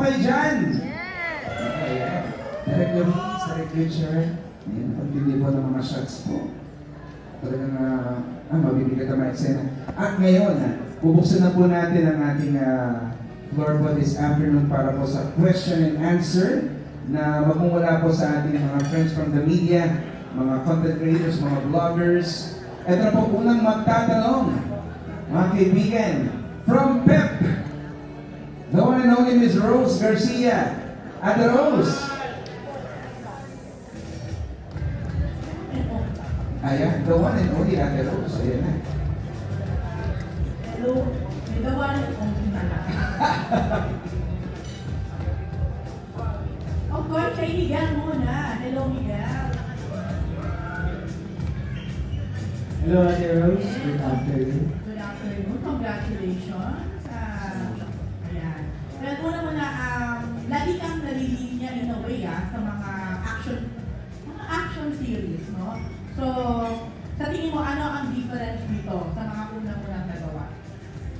kayo dyan? Ayan. Direct Luis, Direct Richard. Ayan, pagpili po ng mga shots po. Talagang mabibigat ang mga eksena. At ngayon, bubuksan na po natin ang ating floor po this afternoon para po sa question and answer na magmumula po sa ating mga friends from the media, mga content creators, mga vloggers. Ito na po unang magtatanong, mga kaibigan, from PEP, the one and only Ms. Rose Garcia. Ate Rose. Ayan, the one and only Ate Rose. Ayan na. Hello, the one and only Nana. Of course, kay Miguel muna. Hello, Miguel. Hello, Ate Rose. Good afternoon. Good afternoon. Congratulations. Ayan. Well, muna, lagi kang nalilinya in a way sa mga action series, no? So, sa tingin mo, ano ang difference dito sa mga unang-unang nagawa?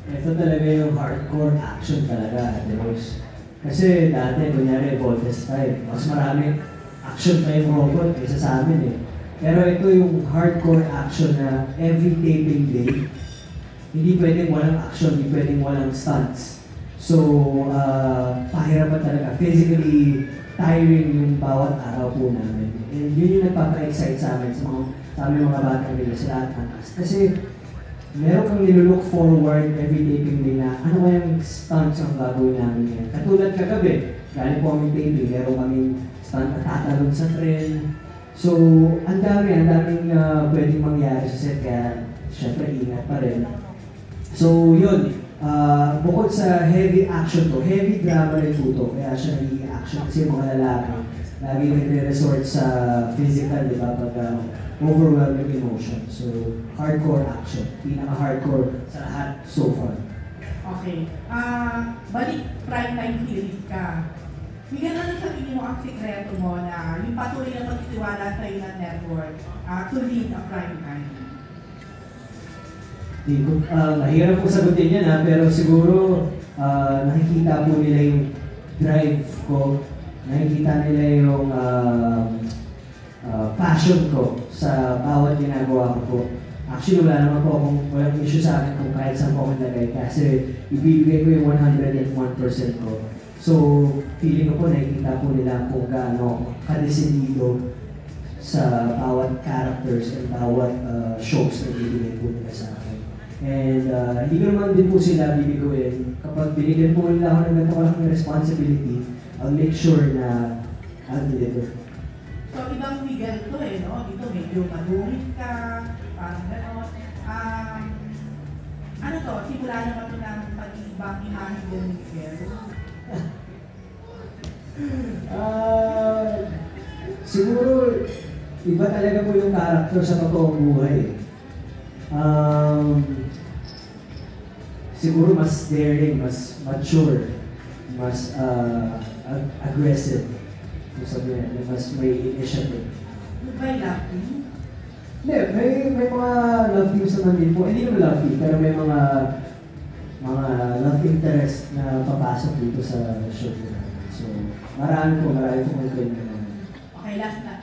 Ito talaga yung hardcore action talaga, Ate Rose. Kasi dati, kunyari, Voltes 5, mas marami action pa yung robot kaysa sa amin eh. Pero ito yung hardcore action na every taping day, hindi pwedeng walang action, hindi pwedeng walang stunts. So, pahirapan talaga. Physically tiring yung bawat araw po namin. And yun yung nagpapa-excite sa amin, sa aming mga batang nila, sa lahat ng cast. Kasi meron kang nilulook forward every taping day na ano kayang stunts ang gagawin namin yan. Katulad kagabi, galing po aming taping, meron kaming stunt na tatalon sa tren. So, ang daming pwedeng mangyari sa set, kaya syempre ingat pa rin. So, yun. Bukod sa heavy action to, heavy drama rin po to, kaya siya naging action kasi yung mga lalaki lagi nagre-resort sa physical, di ba, pag overwhelming emotion. So, hardcore action. Pinaka-hardcore sa lahat so far. Okay. Balik primetime series ka. Bigyan na sa tingin mo ang sikreto mo na yung patuloy na pagtitiwala sa iyo ng network to lead a primetime. Mahirap po sagutin yan pero siguro nakikita po nila yung drive ko, nakikita nila yung passion ko sa bawat ginagawa ko po. Actually, wala naman po walang issue sa akin kung kahit saan po akong lagay kasi ibibigay ko yung 101% ko. So, feeling ko po nakikita po nila kung gaano kadesidido sa bawat characters and bawat shows na ibibigay po nila sa akin. And hindi ko naman din po sila bibiguin. Kapag binigyan po nila ako ng ganito kalaking responsibility, I'll make sure na I'll deliver. So, ibang Miguel to no? Dito medyo madungit ka, parang gano'n. Ano to? Simula naman to ng pag-ibang imahe din ni Miguel? Siguro, iba talaga po yung character sa totoong buhay. Siguro mas daring, mas mature, mas aggressive. Sabihin, mas may initiative. By love team? Hindi, may mga love teams naman din po. Hindi naman love team, pero may mga love interest na papasok dito sa show namin. So, marami po may kwento naman. Okay, last na.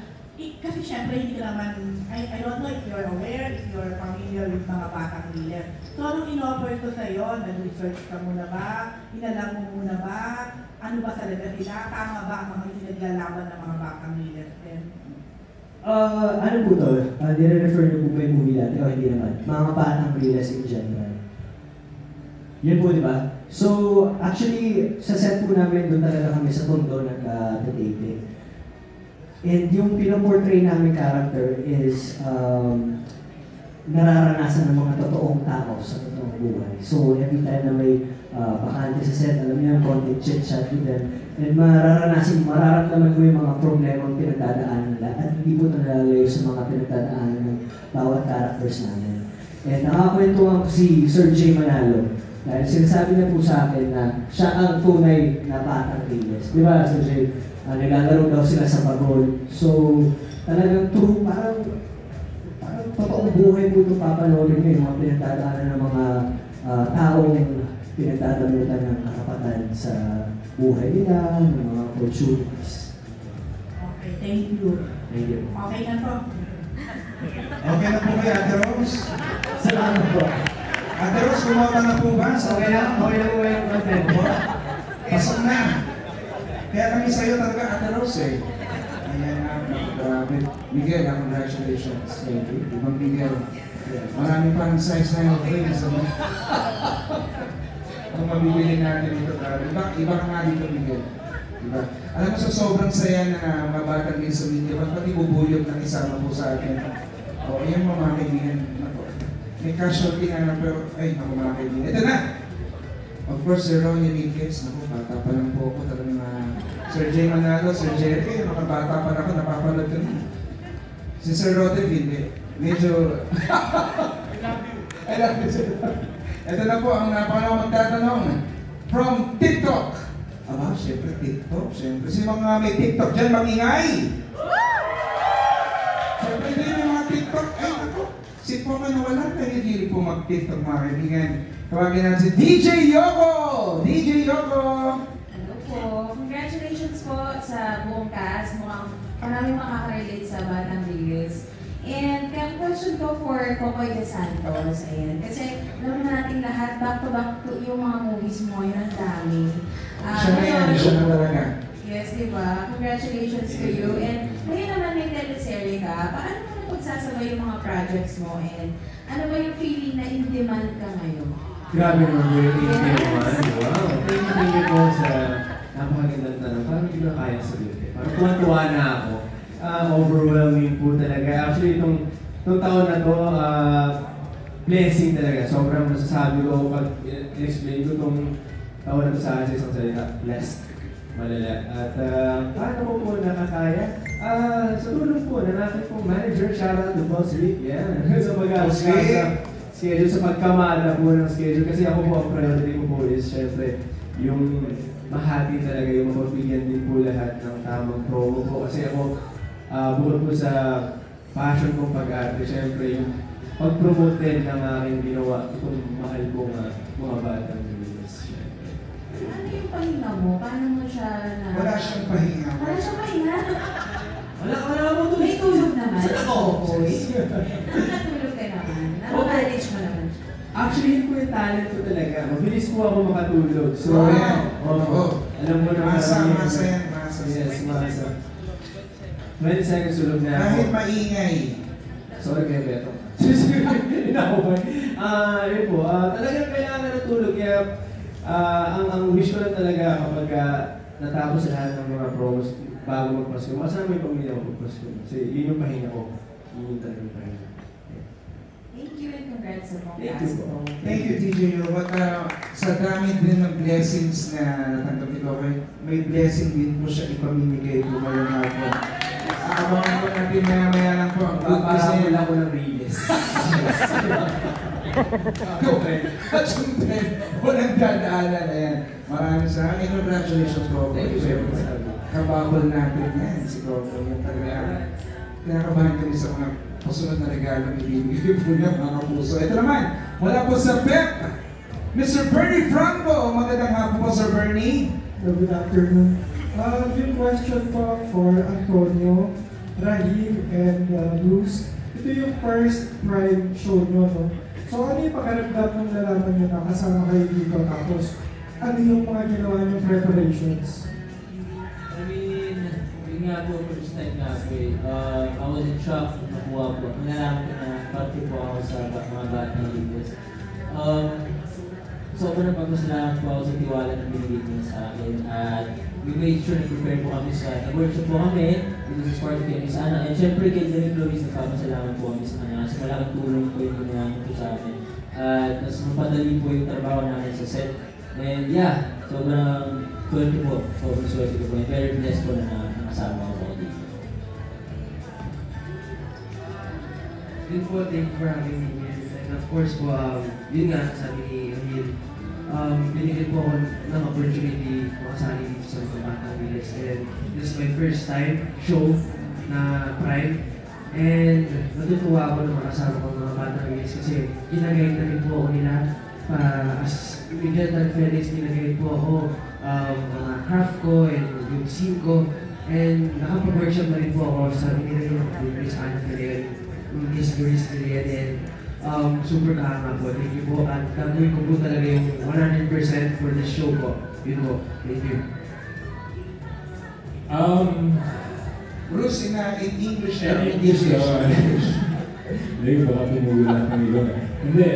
Kasi syempre hindi naman, I don't know if you're aware, if you're familiar with mga batang leader. So, anong in-offer ko sa'yo? Nag-research ka muna ba? Inalam mo muna ba? Ano ba talaga nila? Tama ba ang mga pinaglalaban ng mga batang leader? Ano po to? Nire-refer niyo po ba yung movie natin o hindi naman? Mga batang leaders in general. Yun po, di ba? So, actually, sa set po namin, doon talaga kami sa Tondo nag-taping. And yung pinoportray namin character is nararanasan ng mga totoong tao sa totoong buhay. So, every time na may bakante sa set, alam niyo yung konting chit-chat with them, and mararamdaman ko yung mga problemang pinagdadaanan nila at hindi po nalalayo sa mga pinagdadaanan ng bawat characters namin. And nakakwentuhan ko si Sir J. Manalo. Dahil sinasabi niya po sa akin na siya ang tunay na batang Reyes. Di ba, Sir J? Naglalaro daw sila sa pagod. So, talagang true, parang totoong buhay po ito papanoorin mo yung mga pinagdadaanan ng mga taong pinagdadamutan ng karapatan sa buhay nila, ng mga opportunities. Okay, thank you. Thank you. Okay na to. Okay na po kay Ate Rose? Salamat po. Ate Rose, kumota na po ba? Okay na po yung content po. Pasok na. Kaya kami sa'yo talaga, Ate Rose eh. Ayan na, grabe. Miguel, congratulations. Thank you. Ibang Miguel. Maraming parang size na yung frames. Kung mabibili natin ito, grabe. Iba ka nga dito, Miguel. Diba? Alam mo, so sobrang saya na mga batang din sa video, pati bubuyog na isama po sa akin. O, ayan mga kaibigan. May casualty nga na, pero, ay, ako mga kaibigan. Ito na! Of course, Sir Ronnie Minquez, naku, bata pa lang po ako, talagang Sir Jay Manalo, Sir Jerry, makabata pa ako, napapanood ko na. Si Sir Roderick, hindi. Medyo... I love you, sir. Ito na po ang napakalaw magtatanong. From TikTok. Aba, syempre TikTok. Syempre, si mga may TikTok dyan, magingay! Syempre, hindi yung mga TikTok. Ay, ako. Si Poca na wala na hindi po mag-TikTok, mga kaibigan. Tawagin natin si DJ Yoko! DJ Yoko! Hello po. Congratulations po sa buong cast. Mukhang maraming makaka-relate sa Batang Reels. And kaya question ko for Kokoy De Santos, ayan. Kasi alam naman natin lahat, back-to-back to yung mga movies mo, yun ang dami. Siya na yan, siya na talaga. Yes, di ba? Congratulations to you. And ngayon naman may teleserye ka, paano mo napagsasabay yung mga projects mo? And ano ba yung feeling na in demand ka ngayon? Grabe naman po yung thank you naman. Wow. Thank you po sa napakagandang tanong. Parang hindi ko na kaya sabihin. Parang tuwa-tuwa na ako. Overwhelming po talaga. Actually, itong taon na to, blessing talaga. Sobrang masasabi ko pag i-explain ko itong taon na to sa akin sa isang salita. Blessed. Malala. At paano ko po nakakaya? Sa tulong po, nanakit pong manager, shoutout to Boss Rick. Yan. Sa schedule, sa pagkamala po ng schedule. Kasi ako po, ang priority ko po is syempre yung mahati talaga, yung mapagbigyan din po lahat ng tamang promo po. Kasi ako, bukod po sa passion kong pag-arte, syempre yung pag-promote din ng aking ginawa, itong mahal kong mga batang Pilipinas. Ano yung pahinga mo? Paano mo siya na... Wala siyang pahinga. Wala siyang pahinga? Wala mo to. May tulog naman. Saan ako? Nakatulog ka naman. Nakamanage mo naman siya. Actually, yun po yung talent ko talaga. Mabilis po ako makatulog. So, Wow. oo. Alam mo na Masa marami- yan, masa. Yes, masa. 20 seconds tulog na ako. Kahit maingay. Sorry kay Beto. Inakaway. Yun po. Talagang kailangan ng tulog. Kaya, ang wish ko lang talaga kapag natapos lahat ng mga promos bago magpasko, masama yung pamilya ko magpasko. Kasi yun yung pahinga ko. Yun yung talagang pahinga. Thank you and congrats sa mga Thank you cast po. mo. Thank you, DJ Yowat. Sa dami din ng blessings na natanggap nito, may blessing din po siya ipamimigay po ngayong hapon. Abangan po natin maya lang po ang good Parang news. wala ko ng release. At syempre, walang dadaanan. Ayan. Maraming salamat. Congratulations, Coco. Thank you very much. Kababol natin yan, si Coco. Yung talaga. Kinakabahan kami sa mga pasunod na regalo na ibibigay po niya, mga puso. Ito naman, wala po sa PEP. Mr. Bernie Franco. Magandang hapon po, Sir Bernie. Good afternoon. Yung question po for Antonio, Rahim, and Luz. Ito yung first Prime show nyo, no? So ano yung pakaramdam ng nalaman nyo na kasama kayo dito? Tapos ano yung mga ginawa nyo preparations? I mean, yun nga po, first time nga po eh. I was in shock nung nakuha po. Nalaman ko na parte po ako sa mga batang leaders. Sobrang pagpasalamat po ako sa tiwala na binigay niyo sa akin. At we made sure na prepare po kami sa nag-workshop po kami dito sa Spark Kami sana. And syempre kay Derek Lois, nagpapasalamat po kami sa kanya kasi malaking tulong po yung ginawa po sa amin. At mas mapadali po yung trabaho namin sa set. And yeah, sobrang swerte po. Sobrang swerte ko po. And very blessed po na nakasama ko dito. Yun po, thank you for having me here. And of course po, yun nga, sabi ni Rahil, binigyan po ako ng opportunity makasali dito sa mga Batang Reels. And this is my first time show na Prime. And natutuwa ako na makasama ko ng mga Batang Reels kasi ginagayad na rin po ako nila as Miguel and Felix, ginagayad po ako mga craft ko and yung scene ko. And nakapag-workshop na rin po ako sa Minilay ng Miss Anna Ferrer, Miss Doris Ferrer, and super kahanga po. Thank you po. At gagawin ko po talaga yung 100% for the show po. Yun po. Thank you. Bruce, in English, In English, hindi, baka tumugulat ng ilong eh. Hindi,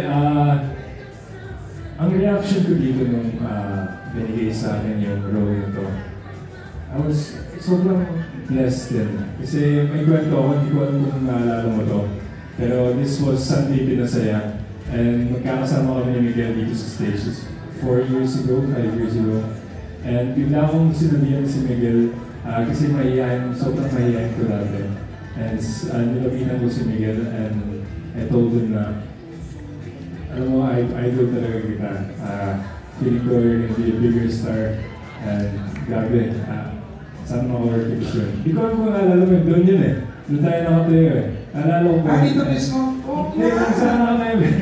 ang reaction ko dito nung binigay sa akin yung role na to, I was sobrang blessed din. Kasi may kwento ako, hindi ko alam kung naalala mo to. Pero this was Sunday Pinasaya. And magkakasama kami ni Miguel dito sa stage 4 years ago, 5 years ago. And bigla akong sinabihan si Miguel kasi sobrang mahihayin ko dati. And nilapitan ko si Miguel and I told him na, alam mo, idol talaga kita. Feeling ko you're gonna be a bigger star. And grabe, sana makawork ito siya. Hindi ko alam kung naalala mo, doon yun eh. Doon tayo nakatayo eh. Naalala ko ba? Dito mismo? Hindi, kung saan nakatayo eh.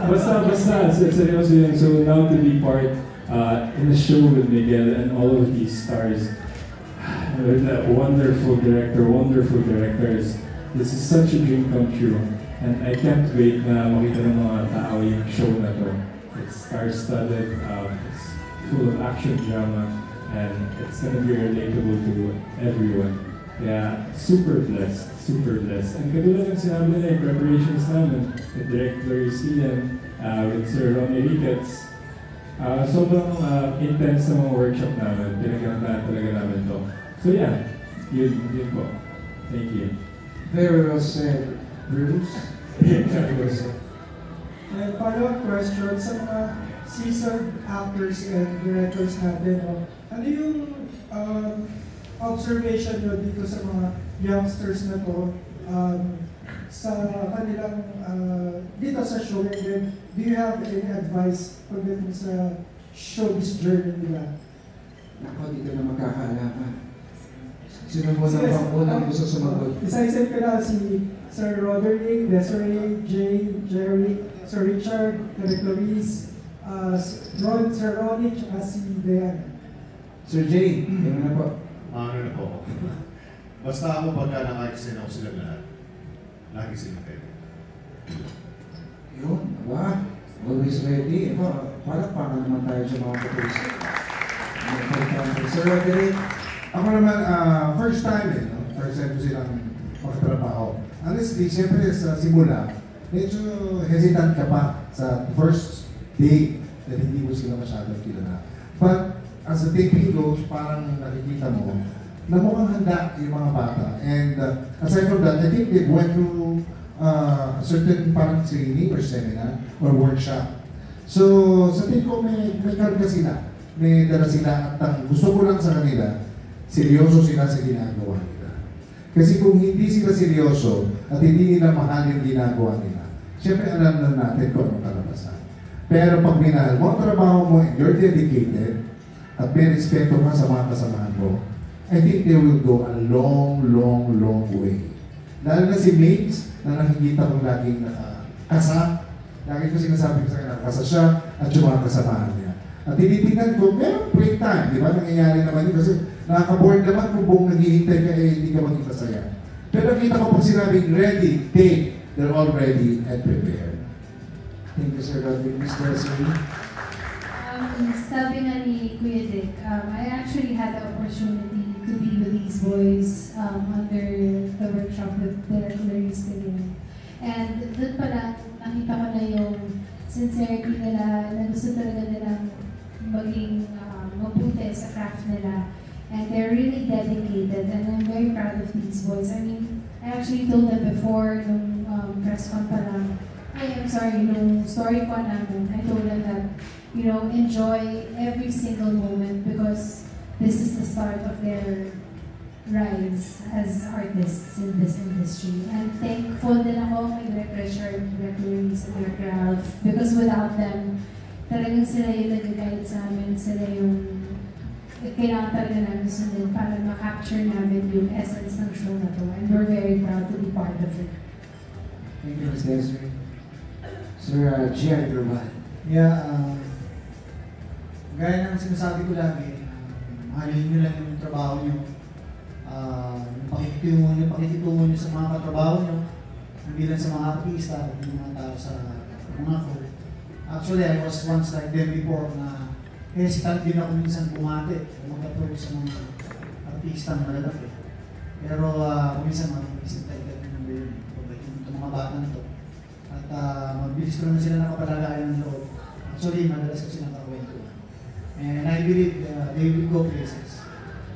Basta, seryoso yun. So now to be part in the show with Miguel and all of these stars, with a wonderful directors. This is such a dream come true. And I can't wait na makita ng mga tao yung show na to. It's star-studded, it's full of action drama, and it's gonna be relatable to everyone. Kaya super blessed. And katulad ng sinabi nila yung preparations namin with Director Ian, with Sir Ronnie Ricketts, sobrang intense na mga workshop namin. Pinagandaan talaga namin to. So yeah, yun po. Thank you. Very well said, Bruce. Very well said. And follow-up question sa mga seasoned actors and directors natin, ano yung observation nyo dito sa mga youngsters na to sa kanilang dito sa show, and then do you have any advice pagdating sa showbiz journey nila? Ako, dito na magkakaalaman. Sino mo na bang unang gusto sumagot? Isa-isa ko na si Sir Roderick, Desiree, Jay, Jerry, Sir Richard, Derek Luis, Sir Ronnie, at si Diana. Sir Jay, yun na po. Ano na po. Basta ako pagka naka-extend ako sila lahat, lagi sila pwede. Yun, aba. Always ready. Parang naman tayo sa mga kapuso. Sir Roderick, Ako naman, first time no? First time ko silang makatrabaho. Honestly, siyempre sa simula, medyo hesitant ka pa sa first day na hindi mo sila masyadong kilala. But as the taping goes, parang nakikita mo na mukhang handa yung mga bata. And aside from that, I think they went through a certain parang training or seminar or workshop. So, sa tingin ko may karga sila. May dala sila at ang gusto ko lang sa kanila, seryoso sila sa ginagawa nila. Kasi kung hindi sila seryoso at hindi nila mahal yung ginagawa nila, syempre alam na natin kung anong kalabasan. Pero pag minahal mo ang trabaho mo and you're dedicated at may respeto ka sa mga kasamahan mo, I think they will go a long way. Lalo na si Migs na nakikita kong laging nakakasa. Lagi ko sinasabi ko sa kanya, nakakasa siya at yung mga kasamahan niya. At tinitingnan ko, meron break time, di ba? Nangyayari naman yun kasi nakaka-board naman kung buong naghihintay ka hindi ka maging masaya. Pero kita ko pag sinabing ready, take, they're all ready and prepared. thank you, Sir Roderick. Ms. Desiree? Sabi nga ni Kuya Dick, I actually had the opportunity to be with these boys under the workshop with Derek Luis Villan. And doon pala, nakita ko na yung sincerity nila, na gusto talaga nilang maging mabuti sa craft nila. And they're really dedicated, and I'm very proud of these boys. I mean, I actually told them before, nung press con pa lang, nung story con namin, I told them that, you know, enjoy every single moment because this is the start of their rise as artists in this industry. And thankful din ako kay Direk Richard, Direk Luis, and Direk Ralph because without them, talagang sila yung nag-guide sa amin, sila yung kailangan talaga namin sundin para ma-capture namin yung essence ng show na to. And we're very proud to be part of it. Thank you, Ms. Desiree. Sir Gian Roman. Yeah, gaya ng sinasabi ko lagi, mahalin nyo lang yung trabaho nyo, yung pakikitungo nyo sa mga katrabaho nyo, hindi lang sa mga artista, hindi mga tao sa mga crew. Actually, I was once like them before na hesitant din ako minsan bumati o mag-approach sa mga artista na malalaki. Pero minsan mag-isip tayo ng yun, itong mga bata na to. At mabilis ko naman sila nakapalagayan ng loob. Actually, madalas ko silang kakwentuhan. And I believe they will go places.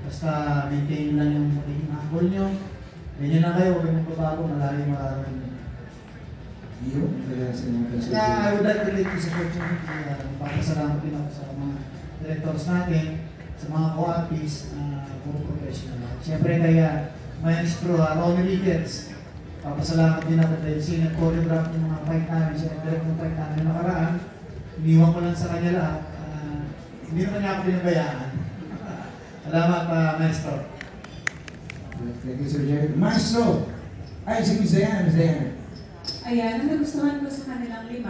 Basta maintain lang yung magiging humble nyo. Ganyan na kayo, huwag kayong magbabago, malayo mararating nyo. Yun, kaya sinabi sa Kaya I would like to take this opportunity. Magpapasalamat din ako sa mga directors natin, sa mga co-artists na puro professional. Siyempre kaya Maestro Ronnie Ricketts, papasalamat din ako dahil siya nag-choreograph ng mga fight namin, siya nag-direct ng fight namin nakaraan. Iniwan ko lang sa kanya lahat. Hindi naman niya ako pinabayaan. Salamat, Maestro. Thank you, Sir Jerry. Maestro! Ay, si Miss Diana. Ayan, ang nagustuhan ko sa kanilang 5,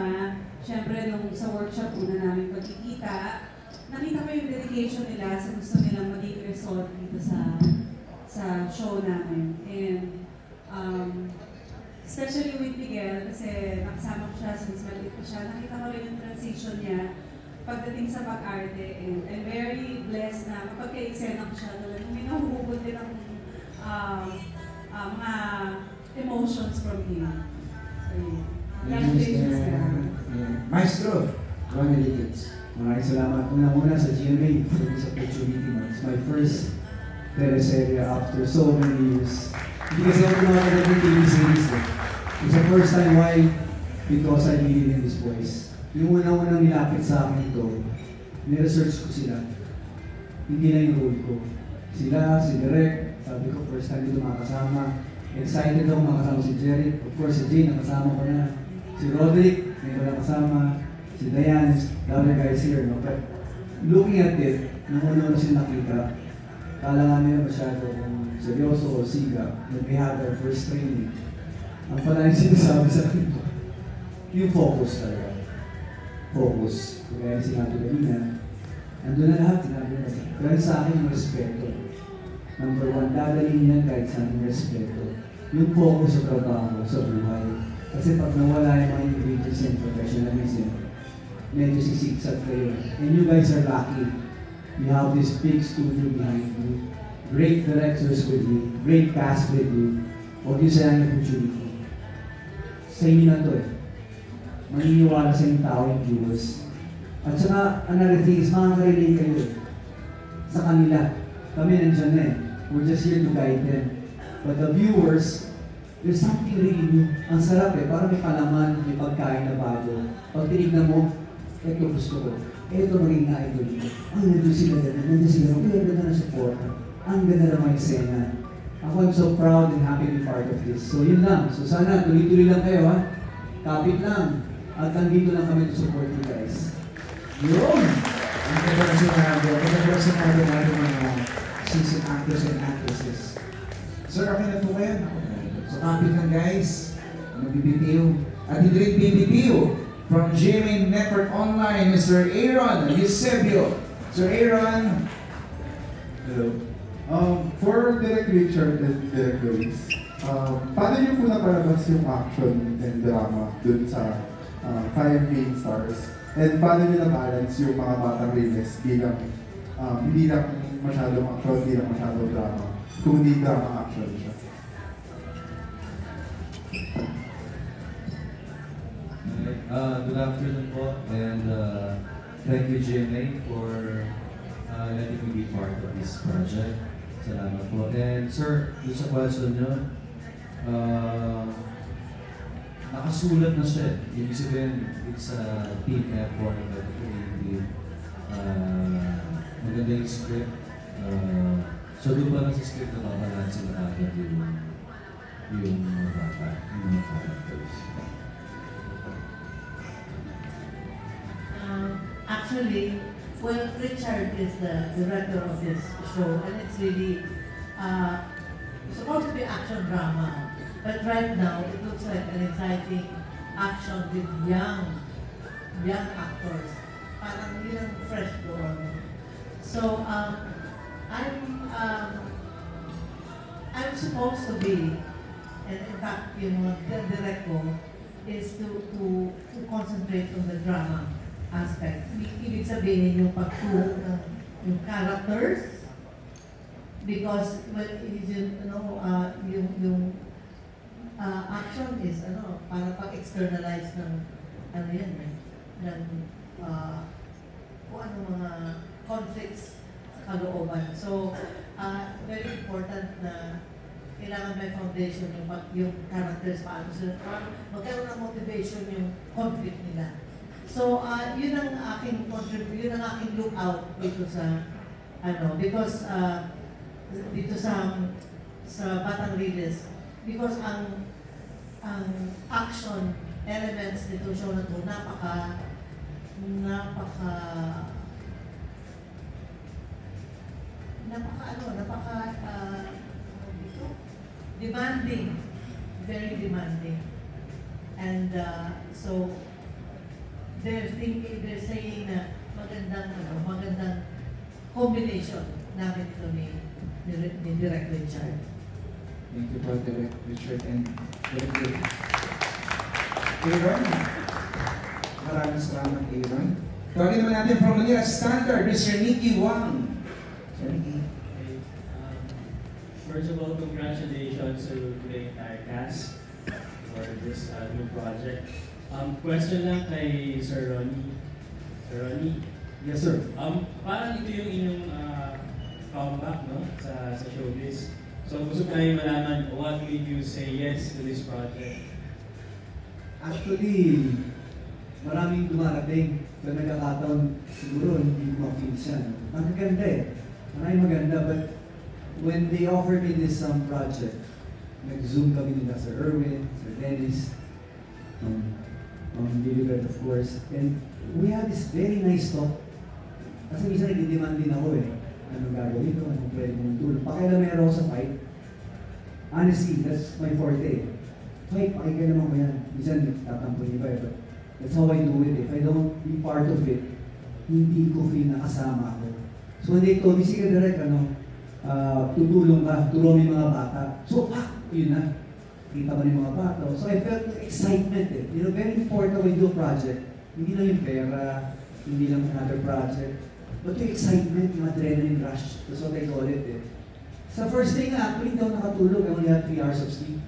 syempre nung sa workshop una namin pagkikita, nakita ko yung dedication nila sa gusto nilang maging result dito sa show namin. And especially with Miguel, kasi nakasama ko siya since maliit ko siya, nakita ko rin yung transition niya pagdating sa pag-arte. And I'm very blessed na mapagka-eksena ko siya, talagang may nahuhugot din ang mga emotions from him. Maestro, Ronnie Ricketts. Maraming salamat unang-una sa GMA for this opportunity. It's my first teleserye after so many years. Hindi kasi ako nakakagad ng TV series. It's the first time. Why? Because I believe in this voice. Yung unang-unang nilapit sa akin ito, niresearch ko sila. Hindi na yung role ko. Sila, si Direk, sabi ko first time dito makasama. Excited ako makasama si Jerry. Of course, si Jane, nakasama ko na. Si Roderick, may ko nakasama. Si Diane, the other guys here. No? But looking at it, nung una na siya nakita, kala nga nila masyado seryoso o siga when we had our first training. Ang pala yung sinasabi sa kanila, yung focus talaga. Focus. Kaya yung sinabi kanina, andun na lahat, sinabi na. Pero sa akin yung respeto. Number 1, dadalhin niya kahit sa aking respeto. Yung focus sa trabaho, sa buhay. Kasi pag nawala yung mga ingredients and professionalism, medyo sisiksag kayo. And you guys are lucky. You have this big studio behind you. Great directors with you. Great cast with you. Huwag yung sayang yung opportunity. Sa inyo na to eh. Maniniwala sa yung tao yung viewers. At saka, another thing is, makaka-relate kayo eh. Sa kanila. Kami nandiyan na eh. We're just here to guide them. But the viewers, there's something really new. Ang sarap eh, parang may palaman, may pagkain na bago. Pag tinignan mo, ito gusto ko. Ito maging idol ko. Ang nandun sila dyan, nandun sila, ang ganda na support. Ang ganda na mga eksena. Ako, I'm so proud and happy to be part of this. So yun lang. So sana, tuloy-tuloy lang kayo ha. Kapit lang. At nandito lang kami to support you guys. Yun! Ang ganda na sinabi. Ang ganda na sinabi natin mga season actors and actresses. Sir, okay na po kayo? So kapit lang guys. Mag-BBTO. At hindi rin BBTO. From GMA Network Online, Mr. Aaron Eusebio. Sir Aaron. Hello. For Direk Richard and Direk Luis, paano niyo po napalabas yung action and drama dun sa 5 main stars? And paano niyo na-balance yung mga batang Reyes bilang hindi lang masyadong action, hindi lang masyadong drama, kung hindi drama action siya? Good afternoon po, and thank you GMA for letting me be part of this project. Salamat po. And sir, doon sa question nyo, nakasulat na siya. Ibig sabihin, it's a team effort that creative. Maganda yung script. So doon pa lang sa script na babalansin na agad yung mga bata, yung mga characters. Actually, well, Richard is the director of this show, and it's really supposed to be action drama. But right now, it looks like an exciting action with young actors. parang yun ang fresh doon. So, I'm supposed to be, and in fact, you know, the director is to concentrate on the drama aspect. Ibig sabihin yung pagturo ng yung characters, because when yung action is para pag-externalize ng yan ng kung ano mga conflicts sa kalooban. So very important na kailangan may foundation yung characters, paano sila magkaroon ng motivation yung conflict nila. So yun ang aking yun ang aking lookout dito sa because dito sa Batang Riles, because ang action elements nito show na to napaka demanding, very demanding. And so they're saying na magandang combination namin ito ni Direct Richard. Thank you po, Direct Richard and Direct Aaron. Maraming salamat, Aaron. Tawagin naman natin from Manila Standard, Mr. Nicky Wang. Sir Nicky. First of all, congratulations to the entire cast for this new project. Question lang kay Sir Ronnie. Sir Ronnie. Yes, sir. Parang ito yung inyong comeback, no, sa showbiz. So gusto ko tayo malaman, what made you say yes to this project? Actually, maraming dumarating. So nagkakataon, siguro hindi ko ma-feel siya. Magaganda eh. Maraming maganda, but when they offered me this project, nag-zoom kami nila Sir Erwin, Sir Dennis, Gilbert of course, and we had this very nice talk. Kasi minsan nag-demand din ako eh. Anong gagawin ko, anong pwede mong tulong. Pakialamero ako sa fight. Honestly, that's my forte. Fight, pakikailaman mo yan. Minsan nagtatampo yung iba eh, but that's how I do it. If I don't be part of it, hindi ko feel nakasama ako. So when they told me, sige direct, tutulong ka, turo mo yung mga bata. So, yun na. Kita ko yung mga bata. So I felt excitement eh. You know, very important when you do a project. Hindi lang yung pera, hindi lang another project. But yung excitement, yung adrenaline rush, that's what I call it eh. Sa first day nga, actually hindi ako nakatulog. I only had 3 hours of sleep.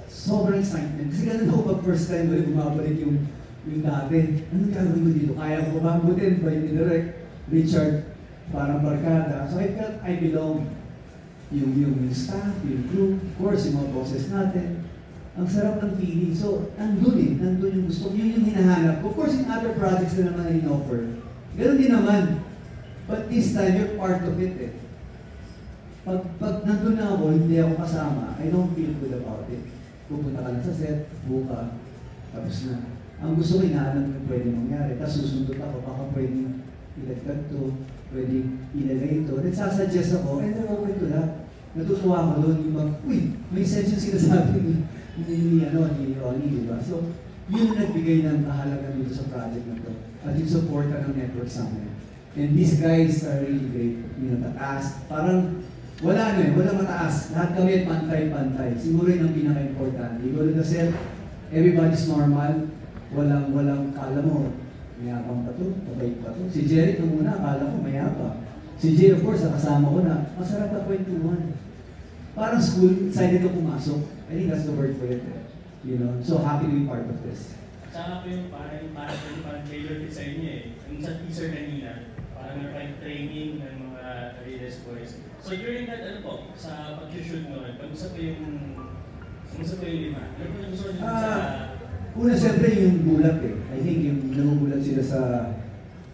Sobrang excitement. Kasi ganun ako pag first time ulit bumabalik yung dati. Anong gagawin ko dito? Kaya ko mabutin by ni Direct Richard, parang barkada. So I felt I belong. Yung staff, yung crew, of course, yung mga bosses natin. Ang sarap ng feeling. So, nandun yung gusto. Yun yung hinahanap. Of course, in other projects na naman in-offer. Ganun din naman. But this time, you're part of it eh. Pag nandun na ako, hindi ako kasama, I don't feel good about it. Pupunta ka lang sa set, buka, tapos na. Ang gusto ko, hinahanap yung pwede mangyari. Tapos susundot ako, baka pwedeng ilagdag to, pwedeng ilagay ito. Then sasuggest ako, and I'm open to that. Natutuwa ako doon, yung mag, may sense yung sinasabi ni Ronnie, di ba? So, yun nagbigay ng kahalaga dito sa project na to. At yung support ng network sa amin. And these guys are really great. You know, tataas. Parang, wala mataas. Lahat kami pantay-pantay. Siguro yun ang pinaka-importante. You go to the set, everybody's normal. Walang kala mo, mayabang pa to, mabait pa to. Si Jerry nung muna, akala ko mayabang. Si Jay, of course, kasama ko na, masarap na kwentuhan. Parang school, excited ko pumasok. I think that's the word for it. You know, so happy to be part of this. Saka po yung parang trailer fit sa inyo eh. Yung sa teaser kanina, parang meron training ng mga Riles boys. So during that, sa pag-shoot mo, pag-usap ko yung lima. Ano po yung gusto nyo sa... Una, siyempre yung gulat eh. I think yung nagugulat sila sa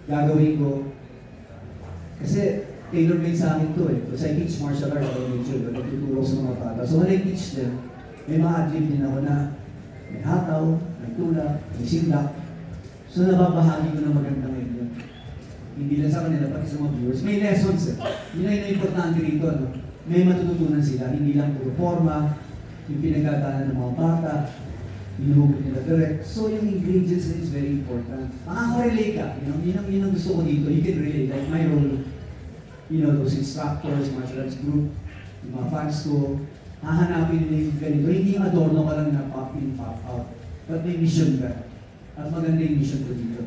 gagawin ko. Kasi tailor-made sa akin to eh. Kasi I teach martial arts, I mentioned, nagtuturo sa mga bata. So when I teach them, may mga adlib din ako na may hataw, may tulak, may sindak. So nababahagi ko ng magandang yun. Hindi lang sa kanila, pati sa mga viewers. May lessons eh. Yun ay na-importante rito. May matututunan sila. Hindi lang puro forma, yung pinagdadaanan ng mga bata. inuhugot nila direct. So yung ingredients is very important. Makaka-relate ka, yun ang gusto ko dito. You can relate, like my role, those instructors, martial arts group, yung mga fans ko, hahanapin nila yung ganito. Hindi yung adorno ka lang na pop in, pop out. But may mission ka. At maganda yung mission ko dito.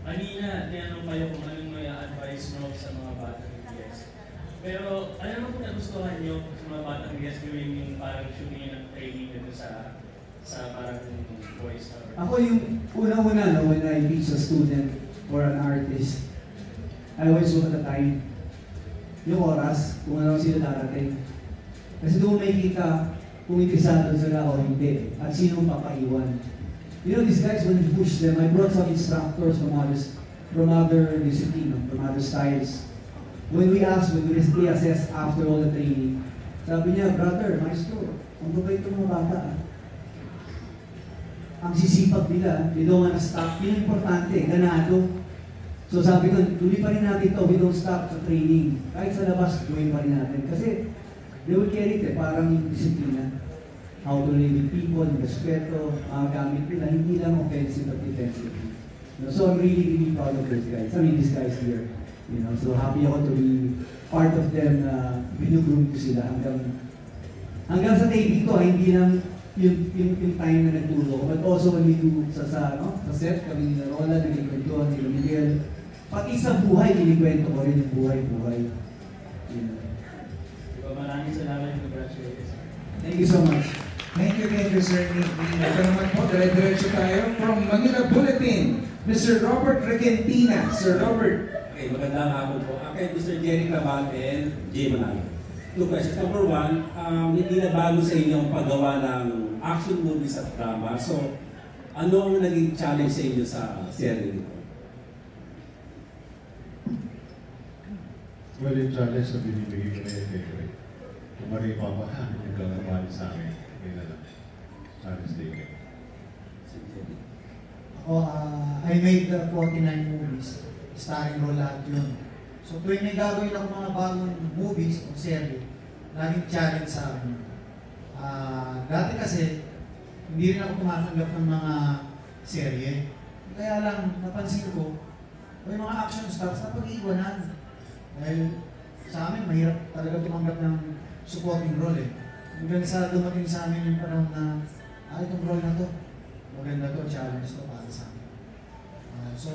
Kanina, tinanong kayo kung anong may advice mo sa mga batang GS. Pero ano naman kung nagustuhan nyo sa mga batang GS gawin yung parang shooting ng training dito sa parang voice? Ako yung una-una, when I teach a student or an artist, I always look at the time. Yung oras, kung ano sila darating. Kasi doon may kita kung interesado sila o hindi, at sino papaiwan. These guys, when we push them, I brought some instructors from other discipline, from other styles. When we reassess after all the training, sabi niya, brother, maestro, ang babait ng mga bata. Ang sisipag nila, they don't wanna stop. Yun ang importante, ganado. So sabi ko, tuloy pa rin natin ito, we don't stop sa training. Kahit sa labas, gawin pa rin natin. Kasi they will carry it, parang yung disiplina. How to live with people, yung respeto, gamit nila, hindi lang offensive at defensive. So I'm really, really proud of these guys. I mean, these guys here. So happy ako to be part of them na binugroom ko sila hanggang sa taping ko, hindi lang yung time na nagturo ko, but also when we do sa set, kami nila Rola, nagkikwentuhan, nila Miguel, pati sa buhay, kinikwento ko rin yung buhay. Maraming salamat, congratulations. Thank you so much. Thank you, Sir Nick. Ito naman po, dire-diretso tayo from Manila Bulletin, Mr. Robert Regentina. Sir Robert. Okay, magandang hapon po. Okay, Mr. Jerry Claval and Jay Manayo. 2 questions. Number 1, hindi na bago sa inyo ang paggawa ng action movies at drama. So, ano ang naging challenge sa inyo sa serye nito? Well, yung challenge na binibigay ko na yung favorite. Kung maraming papahamin yung gagawin sa amin, yun na lang. Challenge din. I made 49 movies. Starring role lahat yun. So tuwing may gagawin ako mga bagong movies o serye, laging challenge sa akin. Dati kasi, hindi rin ako tumatanggap ng mga serye. Kaya lang, napansin ko, may mga action stars na pag-iwanan. Dahil sa amin, mahirap talaga tumanggap ng supporting role eh. Hanggang sa dumating sa amin yung panahon na, itong role na to, maganda to, challenge to para sa amin. So,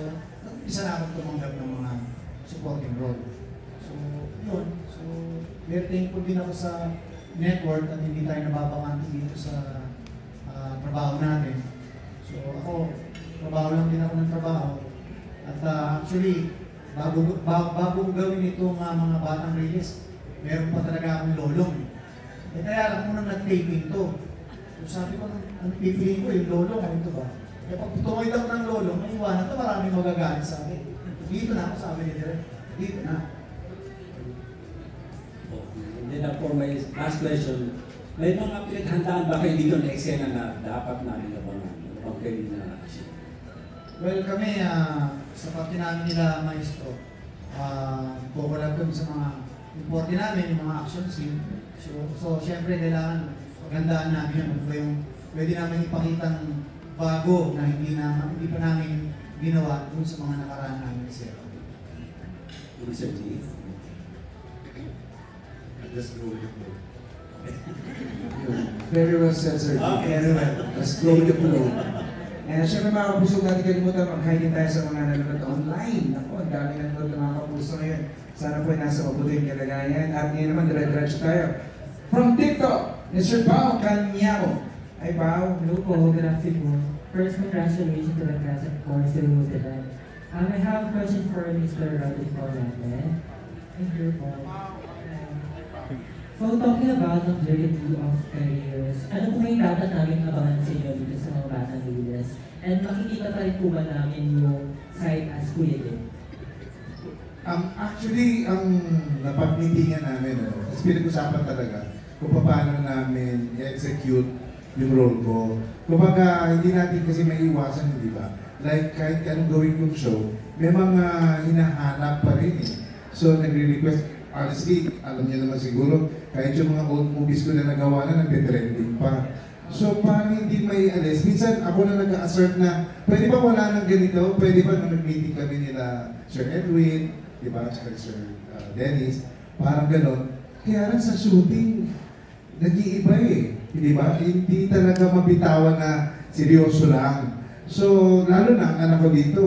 isa na akong tumanggap ng mga supporting role. So, yun. So, very thankful din ako sa network at hindi tayo nababakanti dito sa trabaho natin. So, ako, trabaho lang din ako ng trabaho. At actually, bago gawin itong mga batang release, meron pa talaga akong lolong. Kaya lang munang nag-taping to. So, sabi ko, ang pipiliin ko, yung lolong o ito ba? Kaya pag tumoy lang ng lolong, may iwanan ito, maraming magagalit sa akin. Dito na ako, sabi ni Direk. Dito na. And then for my last question, may mga pinaghandaan ba kayo dito na eksena na dapat namin nabangan? Ano bang kayo na action? Well, kami, sa parte namin nila, Maestro, kukulab kami sa mga importante namin, yung mga action scene. So syempre, kailangan paghandaan namin yun. Ano ba yung pwede namin ipakitang bago na hindi pa namin ginawa dun sa mga nakaraan namin siya. Mr. G. Just go with the flow. Very well said, Sir. Very well. Let's go with the flow. And syempre mga kapuso, natin kalimutan mag-hi din tayo sa mga nanonood online. Ako, ang dami nanonood ng mga kapuso ngayon. Sana po ay nasa mabuting kalagayan. At ngayon naman, dire-diretso tayo. From TikTok, Mr. Pao Canyao. Hi, Pao. Hello po, good afternoon. First, congratulations to the cast and of course to the event. I have a question for Mr. Rodrigo Corrales. Thank you po. So, talking about the journey of careers, ano po yung dapat namin abangan sa inyo dito sa mga batang leaders? And makikita pa rin po ba namin yung side as Kuya Jim? Actually, ang napag-meetingan namin, tapos pinag-usapan talaga kung paano namin i-execute yung role ko. Kumbaga, hindi natin kasi maiiwasan, hindi ba? Like, kahit anong gawin kong show, may mga hinahanap pa rin eh. So, nagre-request, honestly, alam niyo naman siguro, kahit yung mga old movies ko na nagawa na, nagte-trending pa. So, parang hindi may alis. Minsan, ako na nag-assert na, pwede ba wala ng ganito? Pwede ba nung nag-meeting kami nila Sir Edwin, di ba, at Sir Dennis, parang gano'n. Kaya lang sa shooting, nag-iiba eh. Di ba? Hindi talaga mabitawan na seryoso lang. So, lalo na, ang anak ko dito,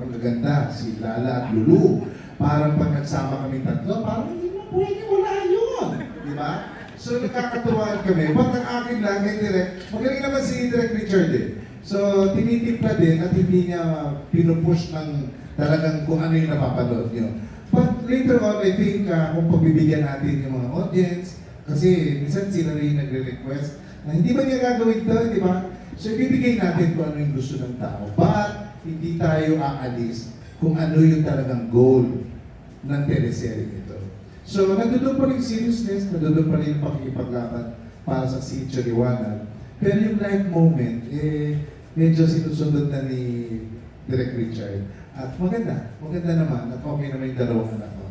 ang gaganda, si Lala at Lulu. Parang pag nagsama kami tatlo, parang hindi mo pwede, wala yun. Di ba? So, nakakatuwaan kami. But ang akin lang, kay Direk, magaling naman si Direk Richard eh. So, tinitipla din at hindi niya pinupush ng talagang kung ano yung napapanood niyo. But later on, I think kung pagbibigyan natin yung mga audience, kasi minsan sila rin nagre-request na hindi ba niya gagawin ito, di ba? So, ibibigay natin kung ano yung gusto ng tao. But, hindi tayo aalis kung ano yung talagang goal ng teleserye ito. So, nandun pa rin seriousness, nandun pa rin yung pakikipaglaban para sa Sitio Liwanag. Pero yung live moment, medyo sinusunod na ni Direk Richard. At maganda naman, at okay naman yung dalawang anak ko.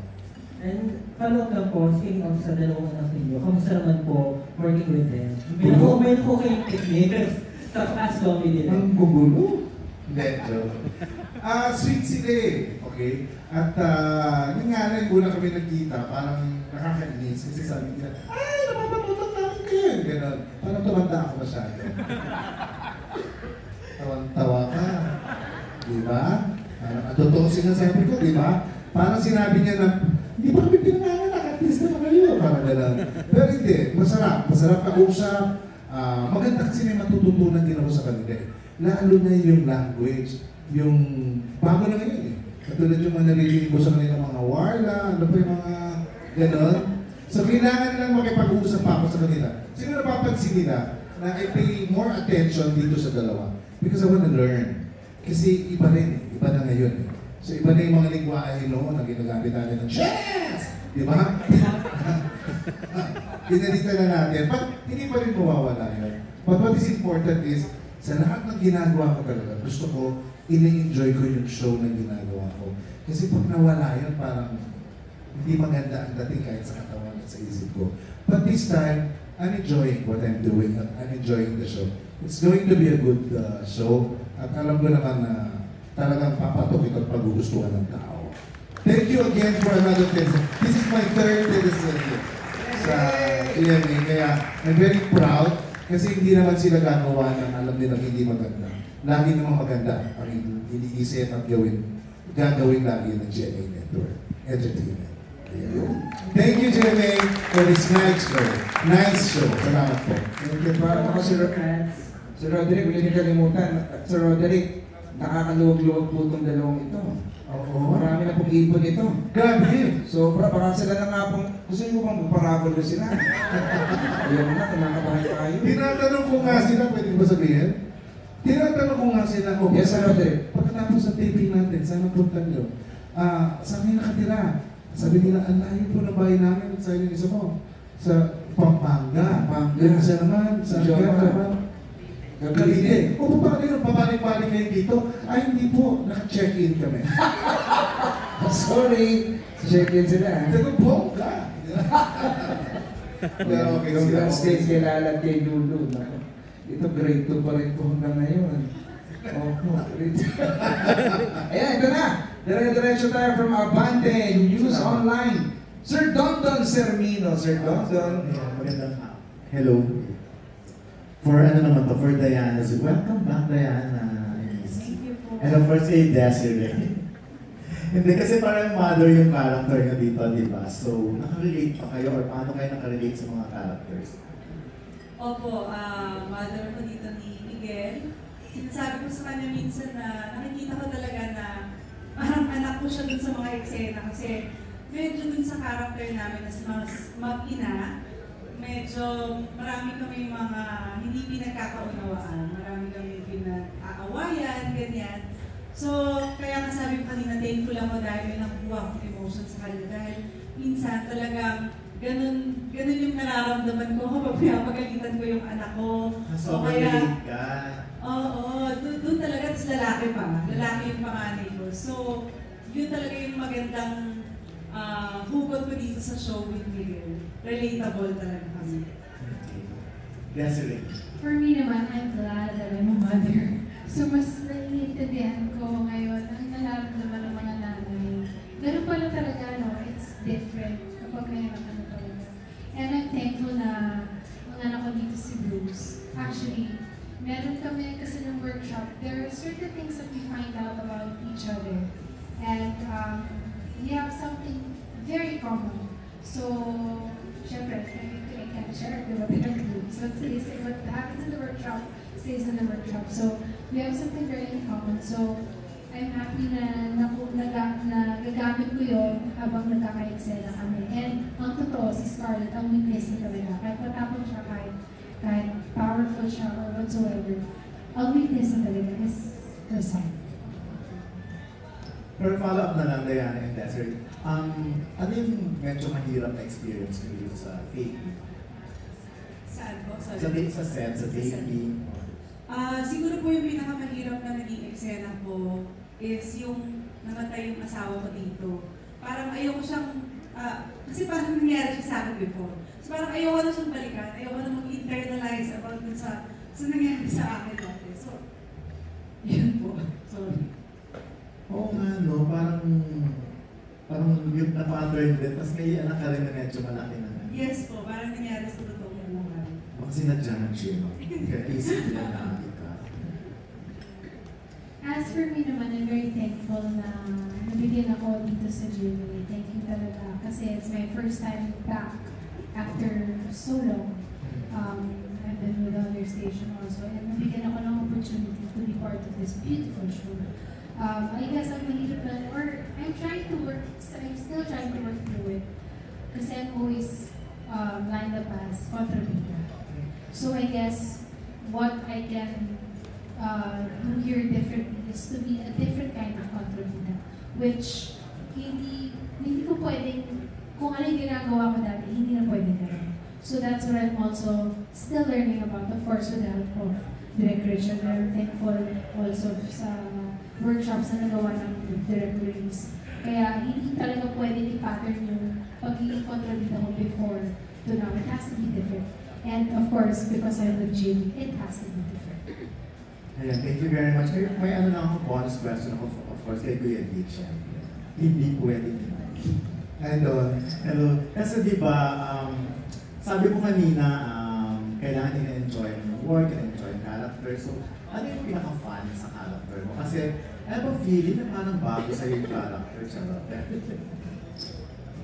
And follow up lang po, speaking of sa dalawang anak ninyo, kamusta naman po working with them? Meron po kayong technique sa past comedy nila. Ang gugulo? Hindi, joke. Sweet sila eh. Okay? At yun nga na, yung una kami nagkita, parang nakakainis. Kasi sabi nila, ay, napapanood namin kayo. Ganon. Parang tumanda ako masyado. Tawan-tawa ka. Diba? Parang totoo sinasabi ko, diba? Parang sinabi niya na, hindi ba kami pinanganganak? At least naman kayo. Parang ganon. Pero hindi, masarap. Masarap kausap. Maganda kasi may matututunan din ako sa kanila eh. Lalo na yung language. Yung bago na ngayon eh. Katulad yung mga naririnig ko sa kanila mga warla, ano pa yung mga ganon. So kailangan nilang makipag-uusap pa ako sa kanila. Siguro napapansin nila na I pay more attention dito sa dalawa. Because I want to learn. Kasi iba rin eh. Iba na ngayon eh. So iba na yung mga lingwahe noon na ginagamit natin ng chess! Di ba? Pinalita na natin. But hindi pa rin mawawala yun. But what is important is, sa lahat ng ginagawa ko talaga, gusto ko, ini-enjoy ko yung show na ginagawa ko. Kasi pag nawala yun, parang hindi maganda ang dating kahit sa katawan at sa isip ko. But this time, I'm enjoying what I'm doing. I'm enjoying the show. It's going to be a good show. At alam ko naman na talagang papatok ito at paggugustuhan ng tao. Thank you again for another teleserye. This is my third teleserye sa EMA. Kaya I'm very proud kasi hindi naman sila gagawa ng alam nilang hindi maganda. Lagi naman maganda ang iniisip at gagawin lagi ng GMA Network Entertainment. Thank you, GMA, for this nice show. Nice show. Salamat po. Thank you, para ako Sir Roderick, hindi kalimutan. Sir Roderick, nakakaluwag-luwag po itong dalawang ito. Oo. Marami na pong ipon ito. Grabe. So, baka sila na nga pong, gusto nyo bang parabol na sila? Ayan na, kinakabahan tayo. Tinatanong ko nga sila, pwede ba sabihin? Tinatanong ko nga sila, yes, Sir Roderick. Pagkatapos sa taping natin, saan napunta nyo? Saan kayo nakatira? Sabi nila, ang layo po ng bahay namin, sa inyo isa mo. Sa Pampanga. Yung isa naman, sa naman. Cavite. O, papalik-balik kayo dito? Ay, hindi po. Naka-check-in kami. Sorry. Check-in sila. Sabi ko, bongga. Pero okay, congrats kay Lala at kay Lulu. Ito, grade 2 pa rin po hanggang ngayon. Opo, grade 2. Ayan, ito na. Dire-diretso tayo from Abante News Online. Sir Dondon Sermino. Sir Dondon. Magandang hello. For ano naman to, for Diana. So, welcome back, Diana. And of course, kay Desiree. Hindi kasi parang mother yung character niya dito, di ba? So, nakarelate pa kayo or paano kayo nakarelate sa mga characters? Opo, mother ko dito ni Miguel. Sinasabi ko sa kanya minsan na nakikita ko talaga na parang anak ko siya dun sa mga eksena kasi medyo dun sa character namin as mag-ina, medyo marami kami mga hindi pinagkakaunawaan, marami kami pinag-aawayan, ganyan. So, kaya kasabi ko kanina, thankful ako dahil may nakuha akong emotion sa kanila dahil minsan talagang ganun yung nararamdaman ko kapag pinapagalitan ko yung anak ko. So, kaya ka. Oo, doon talaga, tapos lalaki pa. Lalaki yung panganay ko. So, yun talaga yung magandang hugot ko dito sa show with Miguel. Relatable talaga kami. Desiree. For me naman, I'm glad that I'm a mother. So mas naiintindihan ko ngayon ang nararamdaman ng mga nanay. Ganun pala talaga, no? It's different kapag may anak ano talaga. And I'm thankful na ang anak ko dito si Bruce. Actually, meron kami kasi ng workshop. There are certain things that we find out about each other. And we have something very common. So, syempre, I can't share it with the group. So, what happens in the workshop stays in the workshop. So, we have something very in common. So, I'm happy na nagagamit ko yun habang nagkaka-excel kami. And ang totoo, si Scarlett, ang weakness niya talaga. Kahit matapang siya, kahit powerful siya or whatsoever, ang weakness niya talaga is the side. Pero follow-up na lang, Diana and Desiree. Ano yung medyo mahirap na experience ko dito sa taping? Saan po? Sa set, sa taping. Siguro po yung pinakamahirap na naging eksena po is yung namatay yung asawa ko dito. Parang ayoko siyang, kasi parang nangyari siya sa akin before. So parang ayoko na siyang balikan, ayoko na mag-internalize about dun sa nangyari sa akin dati. So, yun po. Sorry. Oo nga, no? Parang yung na-pattern din, tapos may anak ka rin na medyo malaki na. Yes po, parang nangyari sa totoong buhay. Baka sinadya ng gym. Kaya isip nila na ka. As for me naman, I'm very thankful na nabigyan ako dito sa GMA. Thank you talaga. Kasi it's my first time back after so long. I've been with other station also. And nabigyan ako ng opportunity to be part of this beautiful show. I guess I'm mahirap na, or I'm still trying to work through it. Kasi I'm always lined up as contributor. So I guess what I can do here differently is to be a different kind of contributor. Which, hindi ko pwedeng, kung ano yung ginagawa ko dati, hindi na pwedeng gawin. So that's what I'm also still learning about, of course, with the help of Direk Richard. I'm thankful also sa workshops na nagawa ng Direk Luis. Kaya hindi talaga pwede i-pattern yung pagiging contribute ako before to now. It has to be different. And of course, because I'm with Jim, it has to be different. Ayan, thank you very much. May ano na ako, bonus question ako, of course, kay Kuya Dick, syempre. Hindi pwede. Hello. Kasi di ba, sabi ko kanina, kailangan i-enjoy yung work, i-enjoy yung character. So, ano yung pinaka-fun sa character mo? Kasi, I have a feeling na parang bago sa'yo yung character.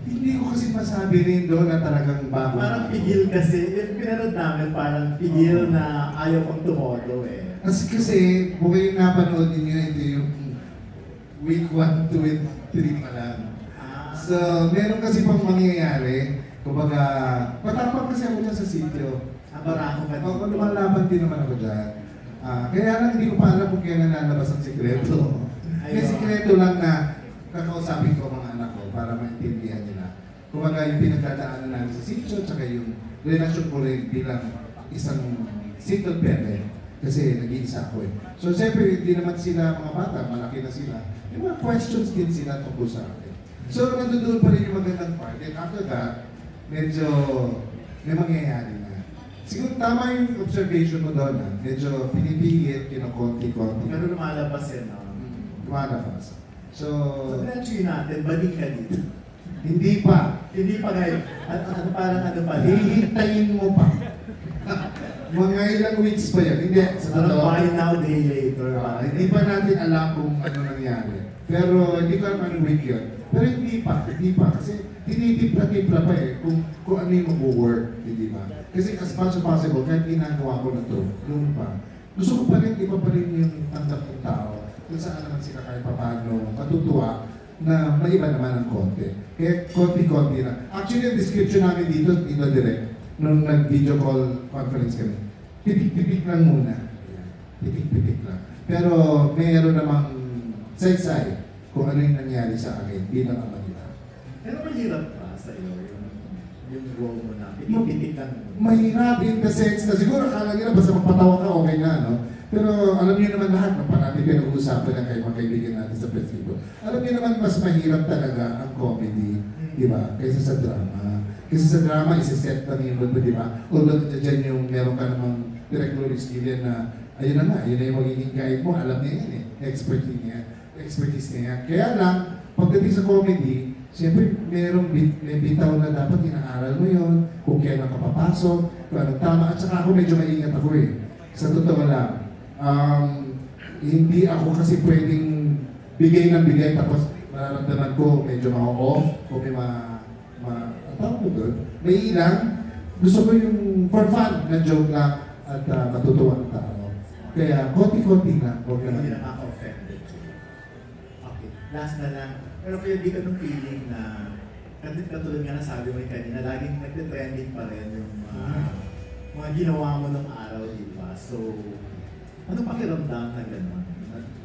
Hindi ko kasi masabi rin doon na talagang bago. Parang pigil kasi. Yung pinanood namin, parang pigil na ayaw kong tumodo eh. Kasi kung kayo napanood ninyo, ito yung week 1, 2, and 3 pa lang. So, meron kasi pang mangyayari. Kumbaga, patapang kasi ako dyan sa sityo. Barako ka dito. Lumalaban din naman ako dyan. Kaya lang hindi ko pa alam kung kailan lalabas ang sikreto. May sikreto lang na kakausapin ko mga anak ko para maintindihan nila. Kumbaga yung pinagdadaanan namin sa sityo, tsaka yung relasyon ko rin bilang isang single parent. Kasi nag-iisa ako eh. So siyempre, hindi naman sila mga bata, malaki na sila. May mga questions din sila tungkol sa akin. So nandoon pa rin yung magandang part. And after that, medyo may mangyayari na. Siguro tama yung observation mo doon. Medyo pinipigit, kinokonti-konti. Pero lumalabas eh, no? Lumalabas. So graduate natin, balik ka dito. Hindi pa. Hindi pa ngayon. Ano pa? Hihintayin mo pa. Mga ilang weeks pa yan. Hindi. Sa totoo. Buy now, day later. Hindi pa natin alam kung ano nangyari. Pero hindi ko alam anong week yun. Pero hindi pa. Kasi tinitipla-tipla pa eh kung ano yung mag-work. Hindi ba? Kasi as much as possible, kahit ginagawa ko na to, noon pa, gusto ko pa rin, iba pa rin yung tanggap ng tao. Kung saan naman sila kahit paano matutuwa na may iba naman ang konti. Kaya konti-konti lang. Actually, yung description namin dito direct, nung nag-video call conference kami, pipik-pipik lang muna. Pipik-pipik lang. Pero mayroon namang say-say kung ano yung nangyari sa akin bilang ama nila. Pero mahirap pa sa iyo yung role mo na pipik-pipik lang. Mahirap in the sense na siguro akala nila basta magpatawa ka okay na, no? Pero alam niyo naman lahat ng parami pinag-uusapan ng kayo mga kaibigan natin sa festival. Alam niyo naman mas mahirap talaga ang comedy di ba? Kaysa sa drama. Kasi sa drama, isa-set na niyo ba, di ba? Although dyan yung meron ka namang director skill na, ayun na nga, yun na yung magiging guide mo, alam niya yan eh, expertise niya. Kaya lang, pagdating sa comedy, siyempre may bitaw na dapat inaaral mo yun, kung kailan ka papasok, kung anong tama, at saka ako medyo maingat ako eh. Sa totoo lang, hindi ako kasi pwedeng bigay ng bigay tapos mararamdaman ko medyo ma-off o may ilang, gusto ko yung for fun na joke lang at matutuwa ng tao. Kaya konti-konti lang, huwag Hindi na. nakaka-offended. Okay, last na lang. Pero kaya di ka nung feeling na katulad nga na sabi mo kanina, laging nagte-trending pa rin yung mga ginawa mo ng araw, di ba? So, anong pakiramdam na gano'n?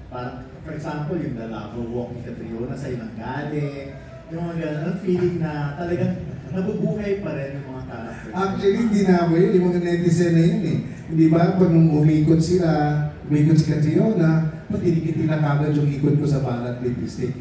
Parang, for example, yung The Lover Walk ni Catriona sa'yo nang galing, yung mga gano'n, anong feeling na talagang nabubuhay pa rin yung mga characters? Actually, hindi na ako yun. Yung mga netizen na yun eh. Hindi ba? Pag nung umikot si Catriona, patinikiti na kagad yung ikot ko sa banat lipstick.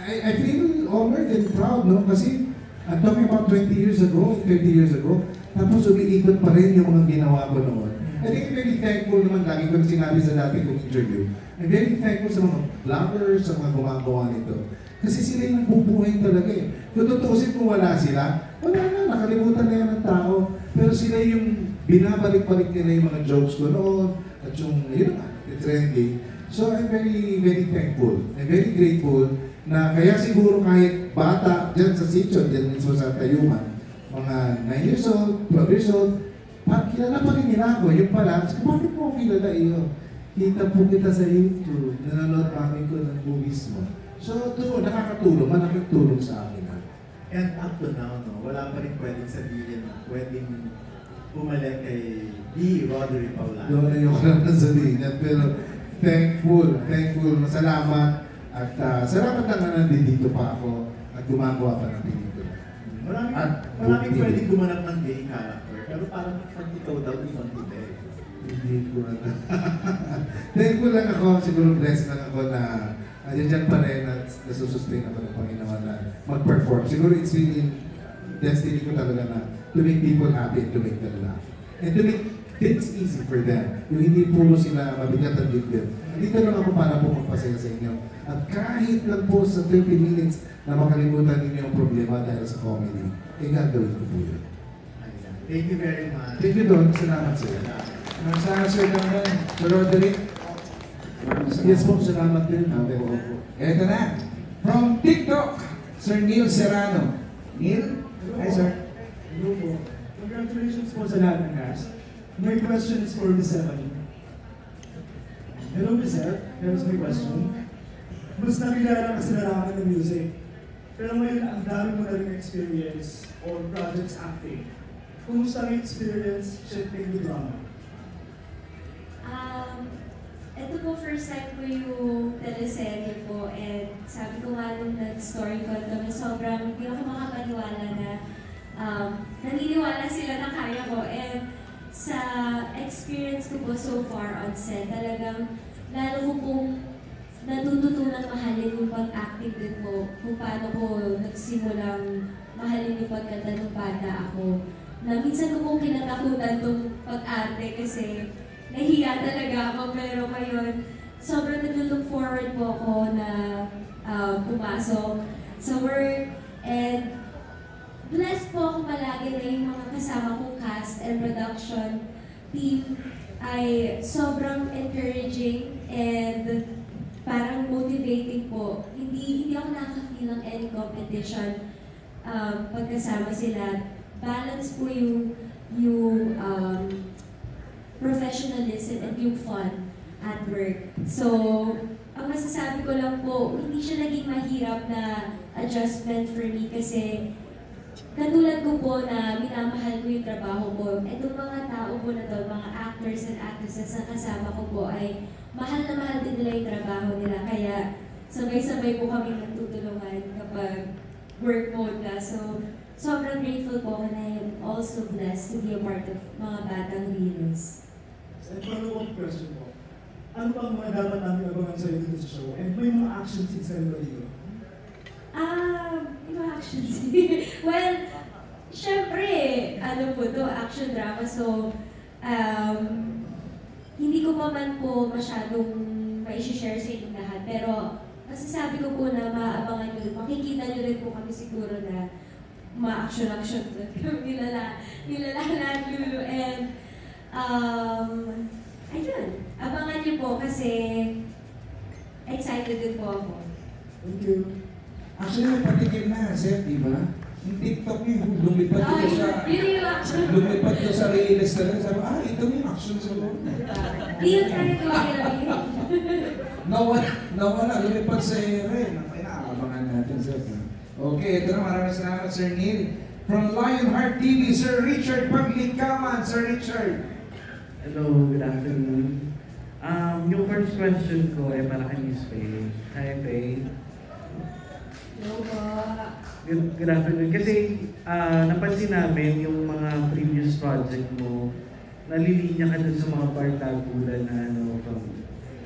I feel honored and proud, no? Kasi I'm talking about 20 years ago, 30 years ago, tapos umiikot pa rin yung mga ginawa ko noon. I think I'm very thankful naman, lagi ko sinabi sa dati kong interview, I'm very thankful sa mga vloggers, sa mga gumagawa nito. Kasi sila yung nagbubuhay talaga eh. Kung tutuusin kung wala sila, wala na, nakalimutan na yan ng tao. Pero sila yung binabalik-balik nila yung mga jokes ko noon, at yung, yun na, trending. So I'm very, very thankful. I'm very grateful na kaya siguro kahit bata dyan sa sitio, dyan mismo sa Tayuman, mga 9 years old, 12 years old, kilala pa rin nila ako. Yung pala, bakit mo kilala iyo? Kita po kita sa YouTube, nanonood kami ko ng movies mo. So, nakakatulong, malaking tulong sa akin. And up to now, no, wala pa rin pwedeng sabihin na pwedeng bumalik kay D. Roderick Paulano. Doon ayoko naman sabihin yan, pero thankful, salamat. At salamat na nandito pa ako at gumagawa pa ng pelikula. Maraming pwedeng gumanap ng gay character, pero parang pag ikaw daw, ibang today. Hindi ko na. Thankful lang ako, siguro blessed lang ako na dyan pa rin at nasusustain ako ng Panginoon na mag-perform. Siguro it's really destiny ko talaga na to make people happy and to make them laugh. And to make things easy for them. Yung hindi puro sila mabigat at dibdib. Dito lang ako para po magpasaya sa inyo. At kahit lang po sa 30 minutes na makalimutan ninyo yung problema dahil sa comedy, gagawin ko po yun. Thank you very much. Thank you, Don. Salamat sa iyo. Salamat Sir Dandan. Sir Roderick. Yes po, salamat din. Eto na. From TikTok, Sir Neil Serrano. Neil? Hi, sir. Hello po. Congratulations po sa lahat ng cast. My question is for Miss Stephanie. Hello, Miss Steph. Here's my question. Mas nakilala ka sa larangan ng music. Pero ngayon, ang dami mo na rin experience or projects acting. Kumusta ang experience shifting to drama? Ito po, first time ko yung teleserye po, and sabi ko nga nung nag-story ko kami, sobrang hindi ako makapaniwala na naniniwala sila na kaya ko. And sa experience ko po so far on set, talagang lalo ko pong natututunan mahalin yung pag-acting din po, kung paano ko nagsimulang mahalin yung pagkanta ng bata ako. Na minsan ko pong kinatakutan itong pag-arte kasi nahiya talaga ako, pero ngayon, sobrang nag-look forward po ako na pumasok sa work. And blessed po ako palagi na yung mga kasama kong cast and production team ay sobrang encouraging and parang motivating po. Hindi ako nakaka-feel ng any competition pagkasama sila. Balance po yung professionalism and yung fun at work. So, ang masasabi ko lang po, hindi siya naging mahirap na adjustment for me kasi katulad ko po na minamahal ko yung trabaho ko. Itong mga tao po na to, mga actors and actresses na kasama ko po ay mahal na mahal din nila yung trabaho nila. Kaya sabay-sabay po kami nagtutulungan kapag work mode na. So, sobrang grateful po and I am also blessed to be a part of mga Batang Linis. And follow-up question po. Ano bang mga dapat namin abangan sa'yo dito sa show? And may mga action scenes kayo dito? Di ba action scene? Well, syempre, ano po to, action drama. So, hindi ko pa man po masyadong ma-share sa inyong lahat. Pero, masasabi ko po na maaabangan nyo, makikita nyo rin po kami siguro na ma-action-action nilala Lulu. And, ayun, abangan nyo po kasi excited din po ako. Thank you. Actually, may patikim na, Seth, di ba? Yung TikTok niyo, lumipad ko sa... Yun yung action. Lumipad ko sa Reyes talaga. Sabi, ito yung action sa loob. Di yung tayo ko Nawala, lumipad sa Eren. Nakaabangan natin, Seth. Okay, ito na, maraming salamat, Sir Neil. From Lionheart TV, Sir Richard Paglingkaman. Sir Richard. Hello, good afternoon. Yung first question ko ay para kay Miss Faye. Hi, Faye. Good afternoon. Kasi napansin namin yung mga previous project mo, nalilinya ka dun sa mga partagpulan na ano,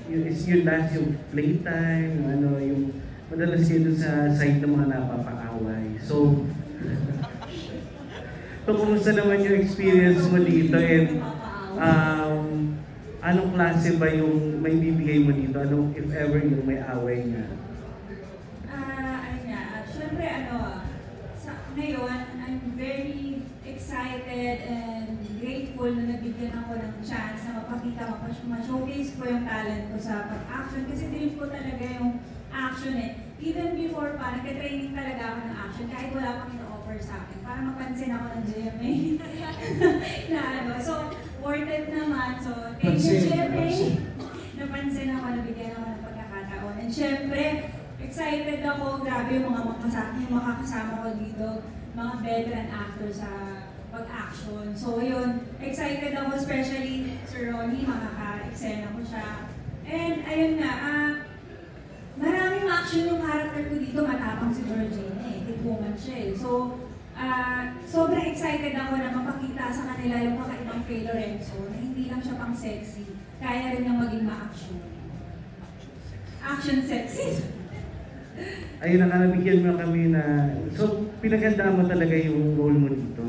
is yun last yung playtime, yung madalas kayo dun sa side ng mga napapa-away. So, kumusta naman yung experience mo dito and anong klase ba yung may bibigay mo dito? Anong, if ever, yung may away nga? Siyempre, ngayon, I'm very excited and grateful na nabigyan ako ng chance na mapakita, ma-showcase ko yung talent ko sa pag-action kasi dream ko talaga yung action eh. Even before pa, nagka-training talaga ako ng action kahit wala pang ino-offer sa akin para mapansin ako ng GMA. So, worth it naman. So, thank you GMA. Napansin ako, nabigyan ako ng pagkakataon. And syempre, excited ako, grabe yung mga makakasama ko dito, mga veteran actors sa pag-action. So yun, excited ako, especially Sir Ronnie, makaka-eksena ko siya. And ayun nga, maraming action yung character ko dito, matapang si Georgina eh, tipungan siya eh. So, sobrang excited ako na mapakita sa kanila yung kakaibang Faye Lorenzo, na hindi lang siya pang sexy, kaya rin niyang maging ma-action. Action sexy. Ayun na, nabigyan mo kami na... So, pinaghandaan mo talaga yung role mo dito?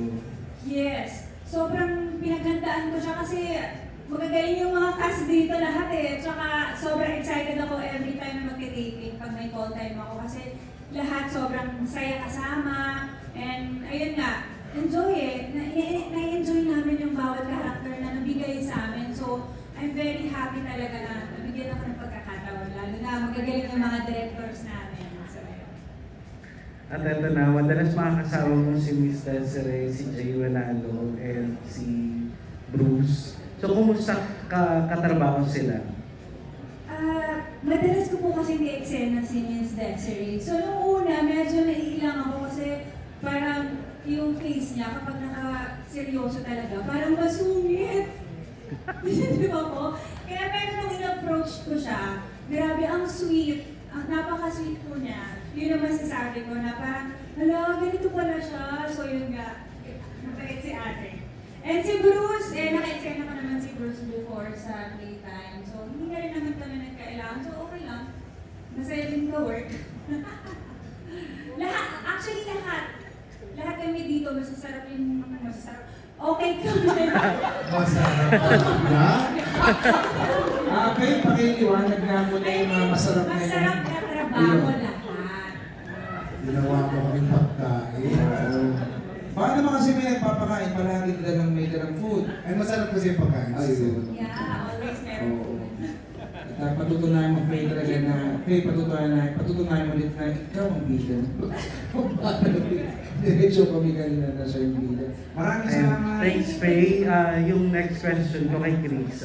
Yes. Sobrang pinaghandaan ko siya kasi magagaling yung mga cast dito lahat eh. Tsaka sobrang excited ako every time na magte-taping pag may call time ako kasi lahat sobrang saya kasama. And ayun nga, enjoy eh. Na-enjoy namin yung bawat character na nabigay sa amin. So, I'm very happy talaga na nabigyan ako ng pagkakataon. Lalo na magagaling yung mga directors namin. At ito na, madalas makakasama mo si Miss Desiree, si Jay Wenalo, and si Bruce. So, kumusta katrabaho sila? Madalas ko po kasi ni-eksena si Miss Desiree. So, nung una, medyo naiilang ako kasi parang yung face niya kapag naka-seryoso talaga, parang masungit. Di ba po? Kaya pero nung in-approach ko siya, grabe, ang sweet, ang napaka-sweet po niya. Yun ang masasabi ko na parang, hala, ganito pala siya. So yun nga, napagit si ate. And si Bruce, naka-eksena ko naman si Bruce before sa playtime. So hindi na rin naman kami nagkailangan. So okay lang. Masaya din ka work. Lahat, actually lahat. Lahat kami dito, masasarap yung masasarap. Okay kami. Masarap na? Okay, pakiliwanag na muna yung mga masarap na yun. Masarap na trabaho lahat. Ginawa mo kaming pagkain. Baka naman kasi may nagpapakain, palagi may dalang food. Ay, masarap kasi yung pagkain. Yeah, always meron. At patutunayan mo, Faye, talaga na, Faye, patutunayan mo ulit na ikaw ang bida. Diretso kami kanina na siya yung bida. Maraming salamat. Thanks, Faye. Yung next question ko kay Chris.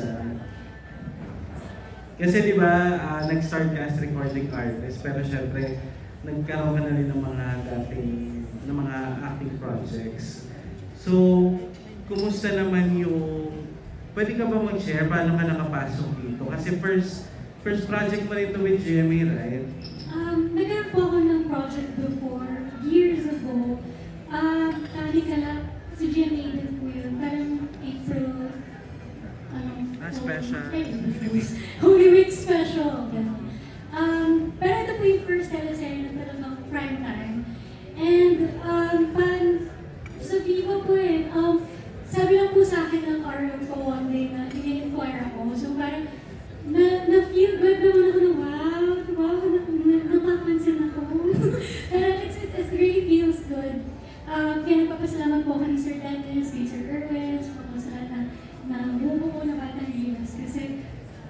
Kasi di ba, nag-start ka as recording artist, pero syempre, nagkaroon ka na rin ng mga ng mga acting projects. So, kumusta naman yung... Pwede ka ba mag-share paano ka nakapasok dito? Kasi first project mo rin ito with GMA, right? Nagkaroon po ako ng project before, years ago. Tali ka lang, si GMA din po yun. Parang April... special. Holy Week special. Pero ito po yung first teleserye na talagang prime time. RL ko one day na ini-inquire ako. So parang, na-feel good naman ako na wow, napapansin ako. Parang it really feels good. Kaya nagpapasalamat po ako ni Sir Dennis, kay Sir Erwin, sa mga sa lahat na bumubuo na Batang Gilas. Kasi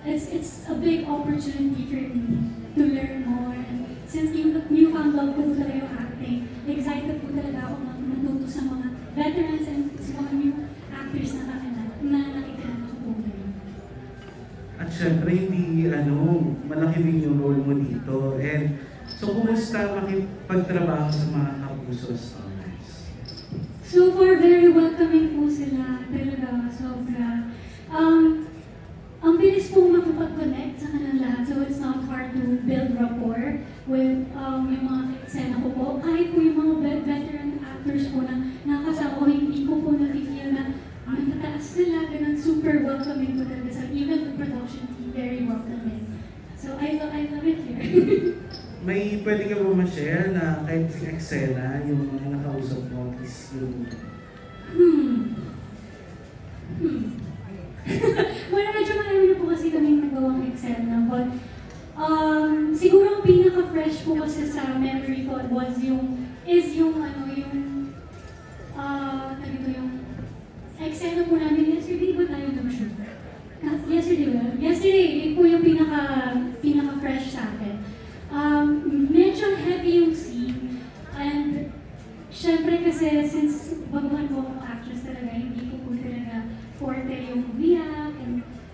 it's a big opportunity for me to learn more. And since newfound love ko talaga yung acting, excited po talaga ako matuto sa mga veterans and sa mga new actors na nakikilala ko po ngayon. At syempre, hindi, malaki din yung role mo dito. And so, kumusta makipagtrabaho sa mga kapusos? So far, very welcoming po sila. Talaga, sobra. Ang bilis pong makipag-connect sa kanilang lahat. So it's not hard to build rapport with yung mga eksena ko po. Kahit po yung mga veteran actors po na nakasama ko, hindi ko po na-feel na ang tataas nila, ganun, super welcoming po talaga. So even the production team, very welcoming. So I love it here. May pwede ka ba ma-share na kahit sa eksena, yung mga nakausap mo is yung... Well, medyo marami na po kasi kami nagawang eksena, but siguro ang pinaka-fresh po kasi sa memory ko was yung eksena po namin yesterday ba tayo nag-shoot? Yesterday, yun po yung pinaka-fresh sa akin. Medyo heavy yung scene, and syempre kasi since baguhan po akong actress talaga, hindi ko po talaga forte yung umiyak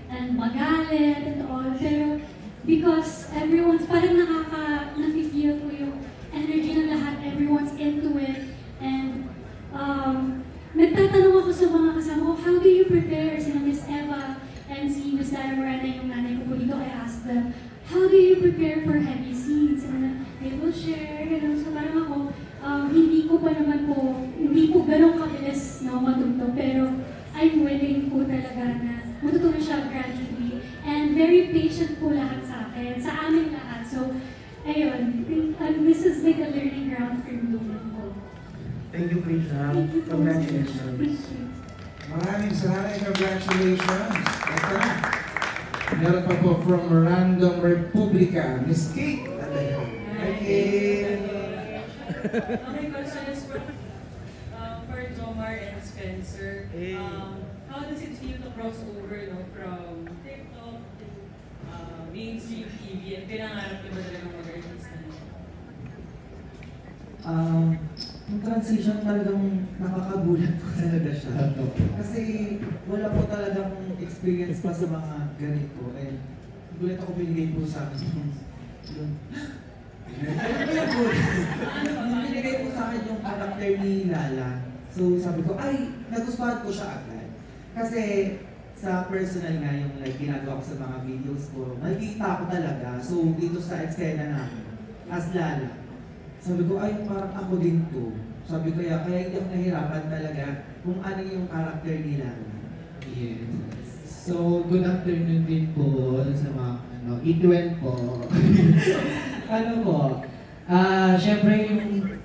and magalit and all, pero because everyone's parang nafe-feel ko yung energy ng lahat, everyone's into it, and nagtatanong ako sa mga kasama ko, how do you prepare? Sina Miss Eva and si Miss Lara Morena, yung nanay ko po dito, I asked them, how do you prepare for heavy scenes? And they will share, gano'n. So parang ako, hindi po ganun kabilis na matuto, pero I'm willing po talaga na matutunan siya gradually. And very patient po lahat sa akin, sa amin lahat. So, ayun, this is like a learning ground for me po. Thank you, Krisha. Congratulations. Maraming salamat, congratulations. Ito na. Meron pa po from Random Republica, Miss Kate. Hi, Kate. My question is for Jomar and Spencer. How does it feel to cross over from TikTok to mainstream TV? At pinangarap niyo ba talagang mag-artista niyo? Yung transition talagang nakakagulat po talaga siya. Kasi wala po talagang experience pa sa mga ganito. And gulat ako binigay po sa akin yung binigay po sa akin yung character ni Lala. So sabi ko, ay, nagustuhan ko siya agad. Kasi sa personal nga yung like, ginagawa ko sa mga videos ko, nakikita ko talaga. So dito sa eksena namin, as Lala, sabi ko, ay, parang ako din to. Sabi ko, kaya hindi ako nahirapan talaga kung ano yung character nila. Yes. So, good afternoon din po sa mga, Ituen po.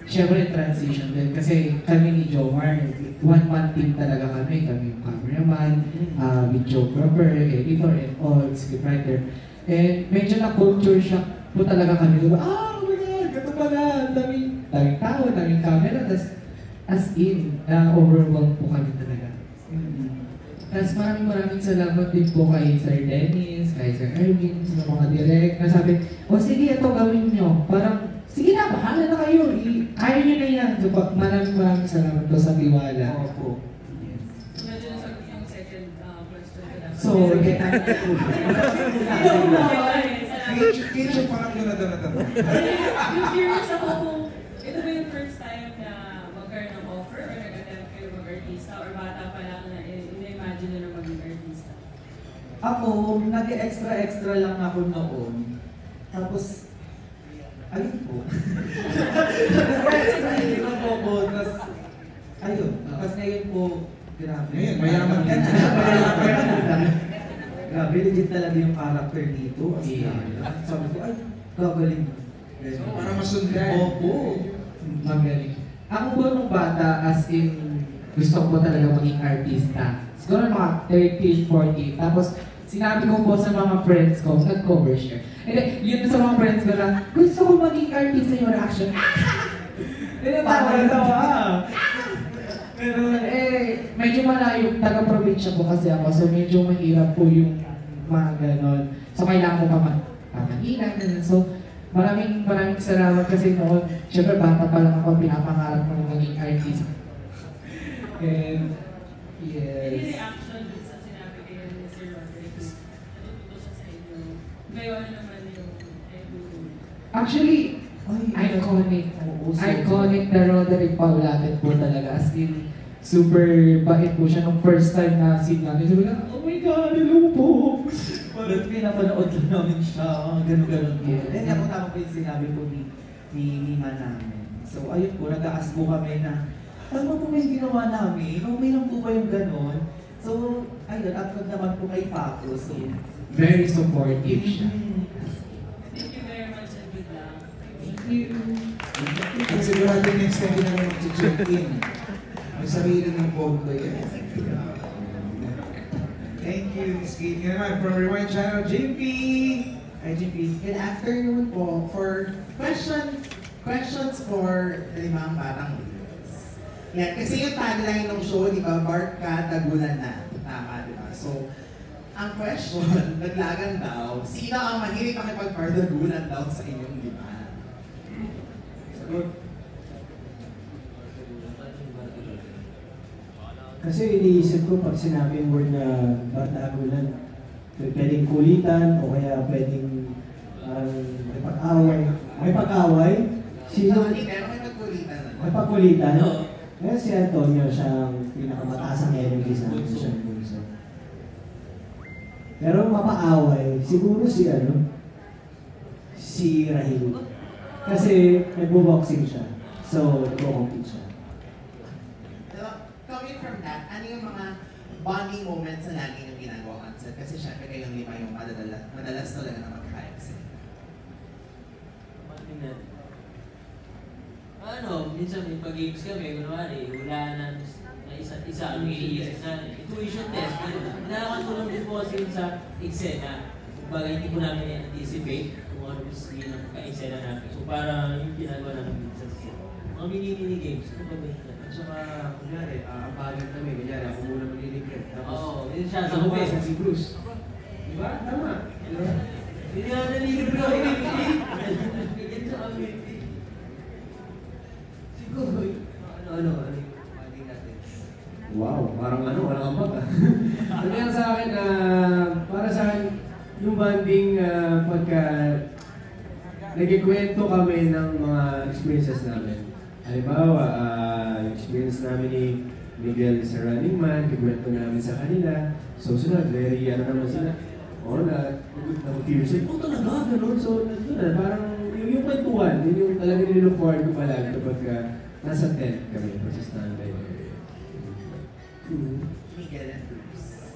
Siyempre transition din. Kasi kami ni Jomar, one team talaga kami. Kami yung cameraman, videographer, editor, and all, scriptwriter. And medyo na-culture shock po talaga kami. Ito pala, daming tao, daming camera, as in, overwhelmed po kami talaga. Tapos maraming salamat din po kay Sir Dennis, kay Sir Erwin, sa mga direct, na sabi, sige, ito gawin nyo. Parang, sige na, bahala na kayo, kaya nyo na yan. So, maraming salamat po sa tiwala. Opo. Medyo nasagot yung second question ko lang. So, get out na po. Kitchen parang gano'n. Yung curious ako kung ito ba yung first time na magkaroon ng offer or nag-attempt kayo mag-artista or bata pa lang na ina-imagine nyo na maging artista? Ako, nag-extra lang ako noon. Tapos, ayun po. Nag-extra lang ako. Tapos, ayun. Tapos ngayon po, grabe. Ngayon, mayaman ka na. Grabe, legit talaga yung character dito. Sabi ko, ay, gagaling. So, para masundan. Opo. Magaling. Ako ba nung bata, as in, gusto ko po talaga maging artista. Siguro mga 13, 14. Tapos, sinabi ko po sa mga friends ko, nag-cover share. And then, yun sa mga friends ko na, gusto ko maging artista yung reaction. Tawa. Pero medyo malayo, taga-probinsya po kasi ako. So, medyo mahirap po yung mga ganon. So, kailangan ko pamahilan. So, maraming salamat kasi noon, syempre bata pa lang ako, pinapangarap ko maging artist. And, yes. Any reaction dun sa sinabi kayo ni Sir Rodriguez? Natututo siya sa inyo. Ngayon naman yung Actually, iconic. Iconic na Roderick Paulatin po talaga. As in, super bait po siya nung first time na scene natin. Sabi na, oh my God, hello po! Parang pinapanood lang namin siya, gano'n-gano'n po. Then ako tama po yung sinabi po ni Nima namin. So ayun po, nag-aas po kami na, tama po ba yung ginawa namin? Okay lang po ba yung gano'n? So ayun, at naman po kay Paco. So, very supportive siya. Thank you very much and good luck. Thank you. At sigurado next time din namin mag-check in. May sarili ng phone ko yan. Thank you, Ms. Kate. Nga naman, from Rewind Channel, JP! Hi, JP. Good afternoon po. For questions for Limang Batang Leaders. Yan, kasi yung tagline ng show, di ba, Barka, Tagulan na. Tama, di ba? So, ang question, naglagan daw, sino ang mahilig makipagpardagulan daw sa inyong lima? Sagot. Kasi iniisip ko pag sinabi yung word na bardagulan, pwedeng kulitan o kaya pwedeng may pag-away. May pag-away? Sino? May pagkulitan? Kaya si Antonio siyang pinakamataas ang energy sa amin. Siyang bunso. Pero mapa-away, siguro si Rahil. Kasi nagbo-boxing siya. So, nagbo-compete siya. Coming from that, ano yung mga bonding moments na lagi yung ginagawa concert? Kasi syempre kayong lima yung madalas talaga na mag-hype sila. Minsan may pag-games kami, kunwari, wala na isa't isa, ang iniisip na intuition test. Nakakatulong din po kasi sa eksena. Kumbaga, hindi po namin anticipate kung ano gusto ng ka-eksena namin. So, para yung ginagawa namin minsan sa set. Mga mini-mini games, ito ba ba yun? Saka, kunyari, ang bagay kami, kunyari, ako muna magliligpit. Oo, yun siya sa hubay. hubay. Si Bruce. Diba? Tama. Hindi na nalilip ko. Ganyan sa kami. Siguro, ano yung banding natin? Wow, parang walang ambag ah. Ano yan sa akin, para sa akin, yung banding pagka nagkikwento kami ng mga experiences namin. Halimbawa, yung experience namin ni Miguel sa Running Man, kikwento namin sa kanila. So, sunod, very, naman sila. Na-tears sila. Talaga, gano'n. So, nandun na, parang yung kwentuhan, yun yung talaga nilook forward ko palagi kapag nasa tent kami, process namin. Miguel and Bruce.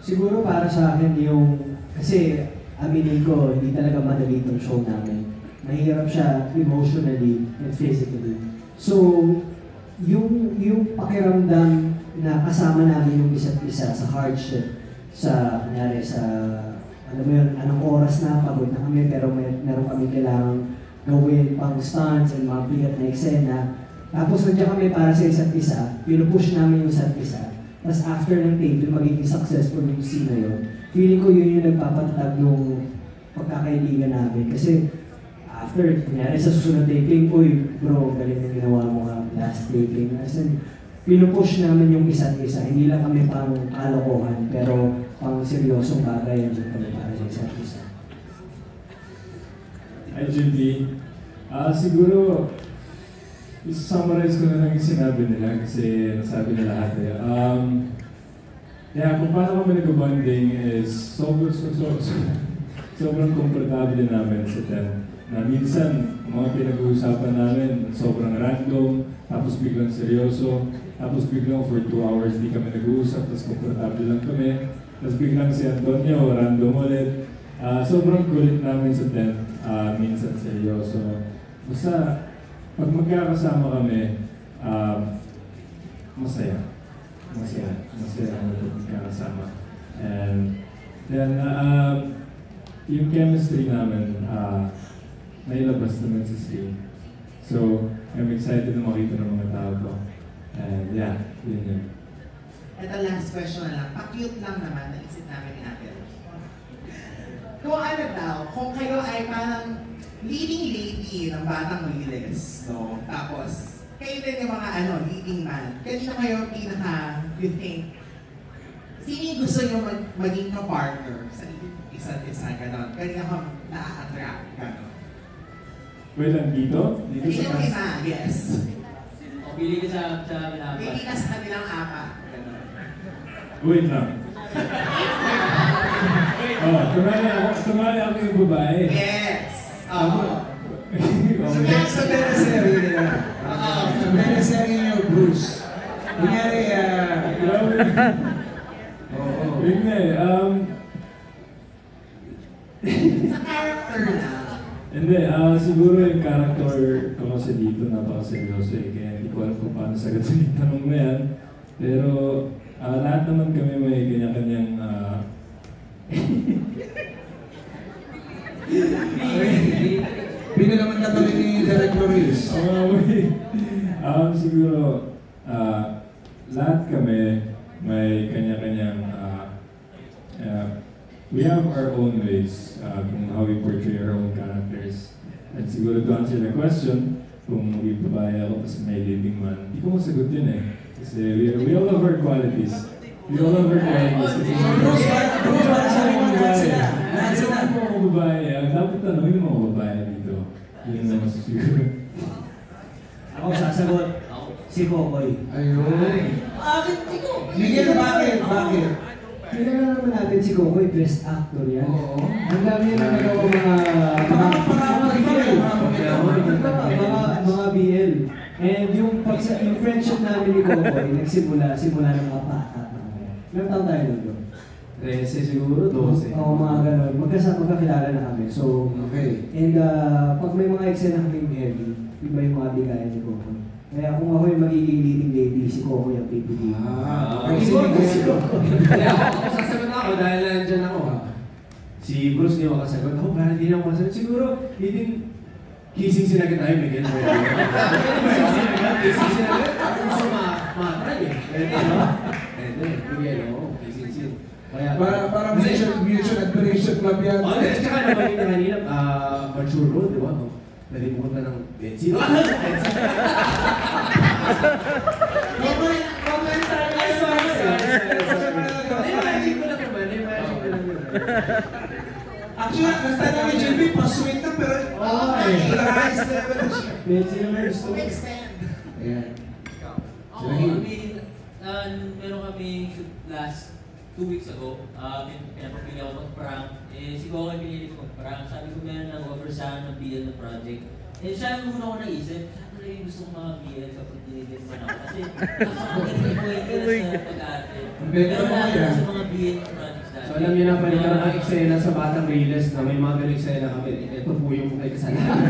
Siguro para sa akin yung, kasi aminin ko, hindi talaga madali itong show namin. Mahirap siya emotionally and physically. So, yung pakiramdam na kasama namin yung isa't isa sa hardship, sa, kunyari, sa, alam mo yun, anong oras na, pagod na kami, pero meron kami kailangang gawin pang stunts and mga bigat na eksena. Tapos nandiyan kami para sa isa't isa, pinupush namin yung isa't isa. Tapos after ng tape, yung magiging successful yung scene na yun, feeling ko yun yung nagpapatatag yung pagkakaibigan namin. Kasi after, kunyari sa susunod taping, uy bro, galing na ginawa mo nga last taping. As in, pinupush namin yung isa't isa. Hindi lang kami pang kalokohan, pero pang seryosong bagay yung kami para sa isa't isa. Hi, Judy. Siguro, i-summarize ko na lang yung sinabi nila kasi nasabi na lahat eh. Kung paano kami nag-bonding is sobrang komportable namin sa tent. Na minsan, mga pinag-uusapan namin, sobrang random, tapos biglang seryoso, tapos biglang for 2 hours di kami nag-uusap, tapos komportable lang kami. Tapos biglang si Antonio, random ulit. Sobrang kulit namin sa tent, minsan seryoso. Basta, pag magkakasama kami, masaya ang magkakasama. And then, yung chemistry namin, nailabas naman sa screen. So, I'm excited na makita ng mga tao ko. And yeah, yun. Ito last question na lang. Pa-cute lang naman, naisip namin ni Ate. Kung ano daw, kung kayo ay parang leading lady ng Batang Riles, no? Tapos, kayo din yung mga leading man. Kanino kayo you think, sino yung gusto nyo maging ka-partner sa isa't isa, gano'n? Kanino ka na-attract, gano'n? Wait lang, dito? Dito sa Kanino kina, yes. O, pili ka sa apat. Pili ka sa kanilang apat. Wait lang. Tumali ako yung babae. Yes! Sa teleserye nila. Sa teleserye niyo, Bruce. Kunyari, yun nga eh. Sa character na. Hindi, siguro yung character ko kasi dito napakaseryoso eh. Kaya hindi ko alam kung paano sagutin yung tanong mo yan. Pero lahat naman kami may kanya-kanyang Pino naman na tuloy ni Derek Loris. Siguro, lahat kami may kanya-kanyang we have our own ways kung how we portray our own characters. And siguro to answer the question, kung maging babae ako tapos may leading man, hindi ko masagot yun eh. Kasi we all have our qualities. We all have our qualities. Bruce, sabi mo lahat sila. Lahat po ako babae. Dapat tanongin mo ako babae dito. Yun naman siguro. Ako sasagot. Si Kokoy. Ayun. Miguel, bakit? Kilala naman natin si Kokoy, best actor yan. Oo. Ang dami niya na nagawa mga BL. And yung friendship namin ni Kokoy, simula ng mga bata. Ilang taon tayo nun? 13 siguro, 12. Oo, mga gano'n. Magkakilala na kami. So, okay. And pag may mga eksena kaming heavy, iba yung mga bigayan ni Kokoy. Kaya kung ako yung magiging leading lady, si Kokoy ang pipiliin. Okay, si Kokoy. Kaya ako sasagot ako dahil nandyan ako. Si Bruce di makasagot. Ako parang hindi na ako masagot. Siguro, leading kissing sinagot tayo, Miguel. Kissing sinagot. Ako gusto makatry eh. Pwede, no? Pwede, Miguel, oo. Kissing sin. Para mutual admiration club yan. Oo, tsaka naman yung kanina, mature road, di ba? Nalimutan ng benzino. Actually, nasta namin JB, pa-sweet na pero i-rise level na siya. Benzino na gusto mo. Ayan. Meron kami shoot last 2 weeks ago. Pinapapili ako mag-prank. Si Kokoy pinili ko mag-prank. Sabi ko meron nag-offer sa akin ng BL na project. Siya ang muna ko naisip. Sabi ko gusto ko mga BL kapag dinigil man ako. Kasi gusto ko nag-point sa pag-ate. Pero lalo na sa mga BL projects dati. So alam niyo na pala ka ng eksena sa Batang Riles na may mga ganung eksena kami. Ito po yung may kasalanan.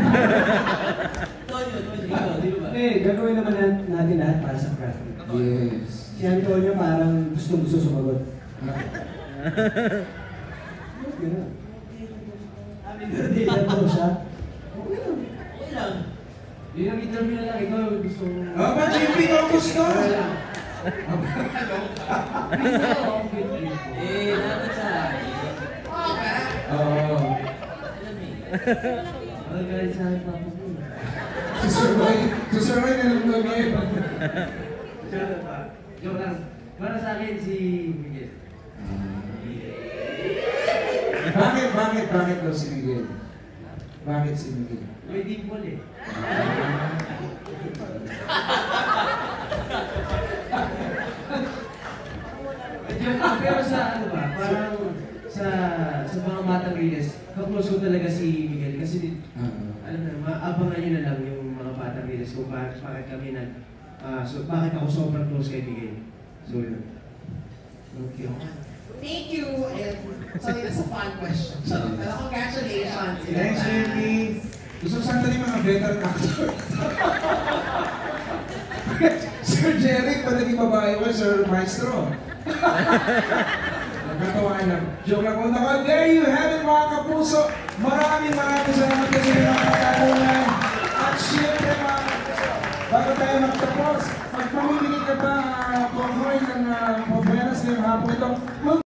Gagawin naman natin lahat para sa craft. Yes. Si Antonio parang gusto sumagot. Hindi lang daw siya. Okay lang. Hindi nag-interview na lang. Ikaw gusto mo. Ba, JP, kung gusto? Dapat sa akin. Oo. Ang galing sa akin, Papa ko. Susurvey na lang daw ngayon. Joke lang. Para sa akin si Miguel. Bakit daw si Miguel? Bakit si Miguel? May dimple eh. Pero sa ano ba, parang sa mga Batang Riles, kaklose ko talaga si Miguel kasi alam na, maabangan nyo na lang yung mga Batang Riles kung bakit kami bakit ako sobrang close kay Miguel. So yun. Okay. Thank you. Sorry, that's a fun question. Pero congratulations. Thanks, JP. Gusto ko saan mga veteran actors. Sir Jerry, pa naging babae ko, Sir Maestro. Nagkatawaan lang. Joke lang. There you have it, mga kapuso. Maraming salamat kasi mga katanungan. At syempre, mga kapuso, bago tayo magtapos, magpamimigay ka ba, Conroy, ng pabuenas ngayong hapon ito?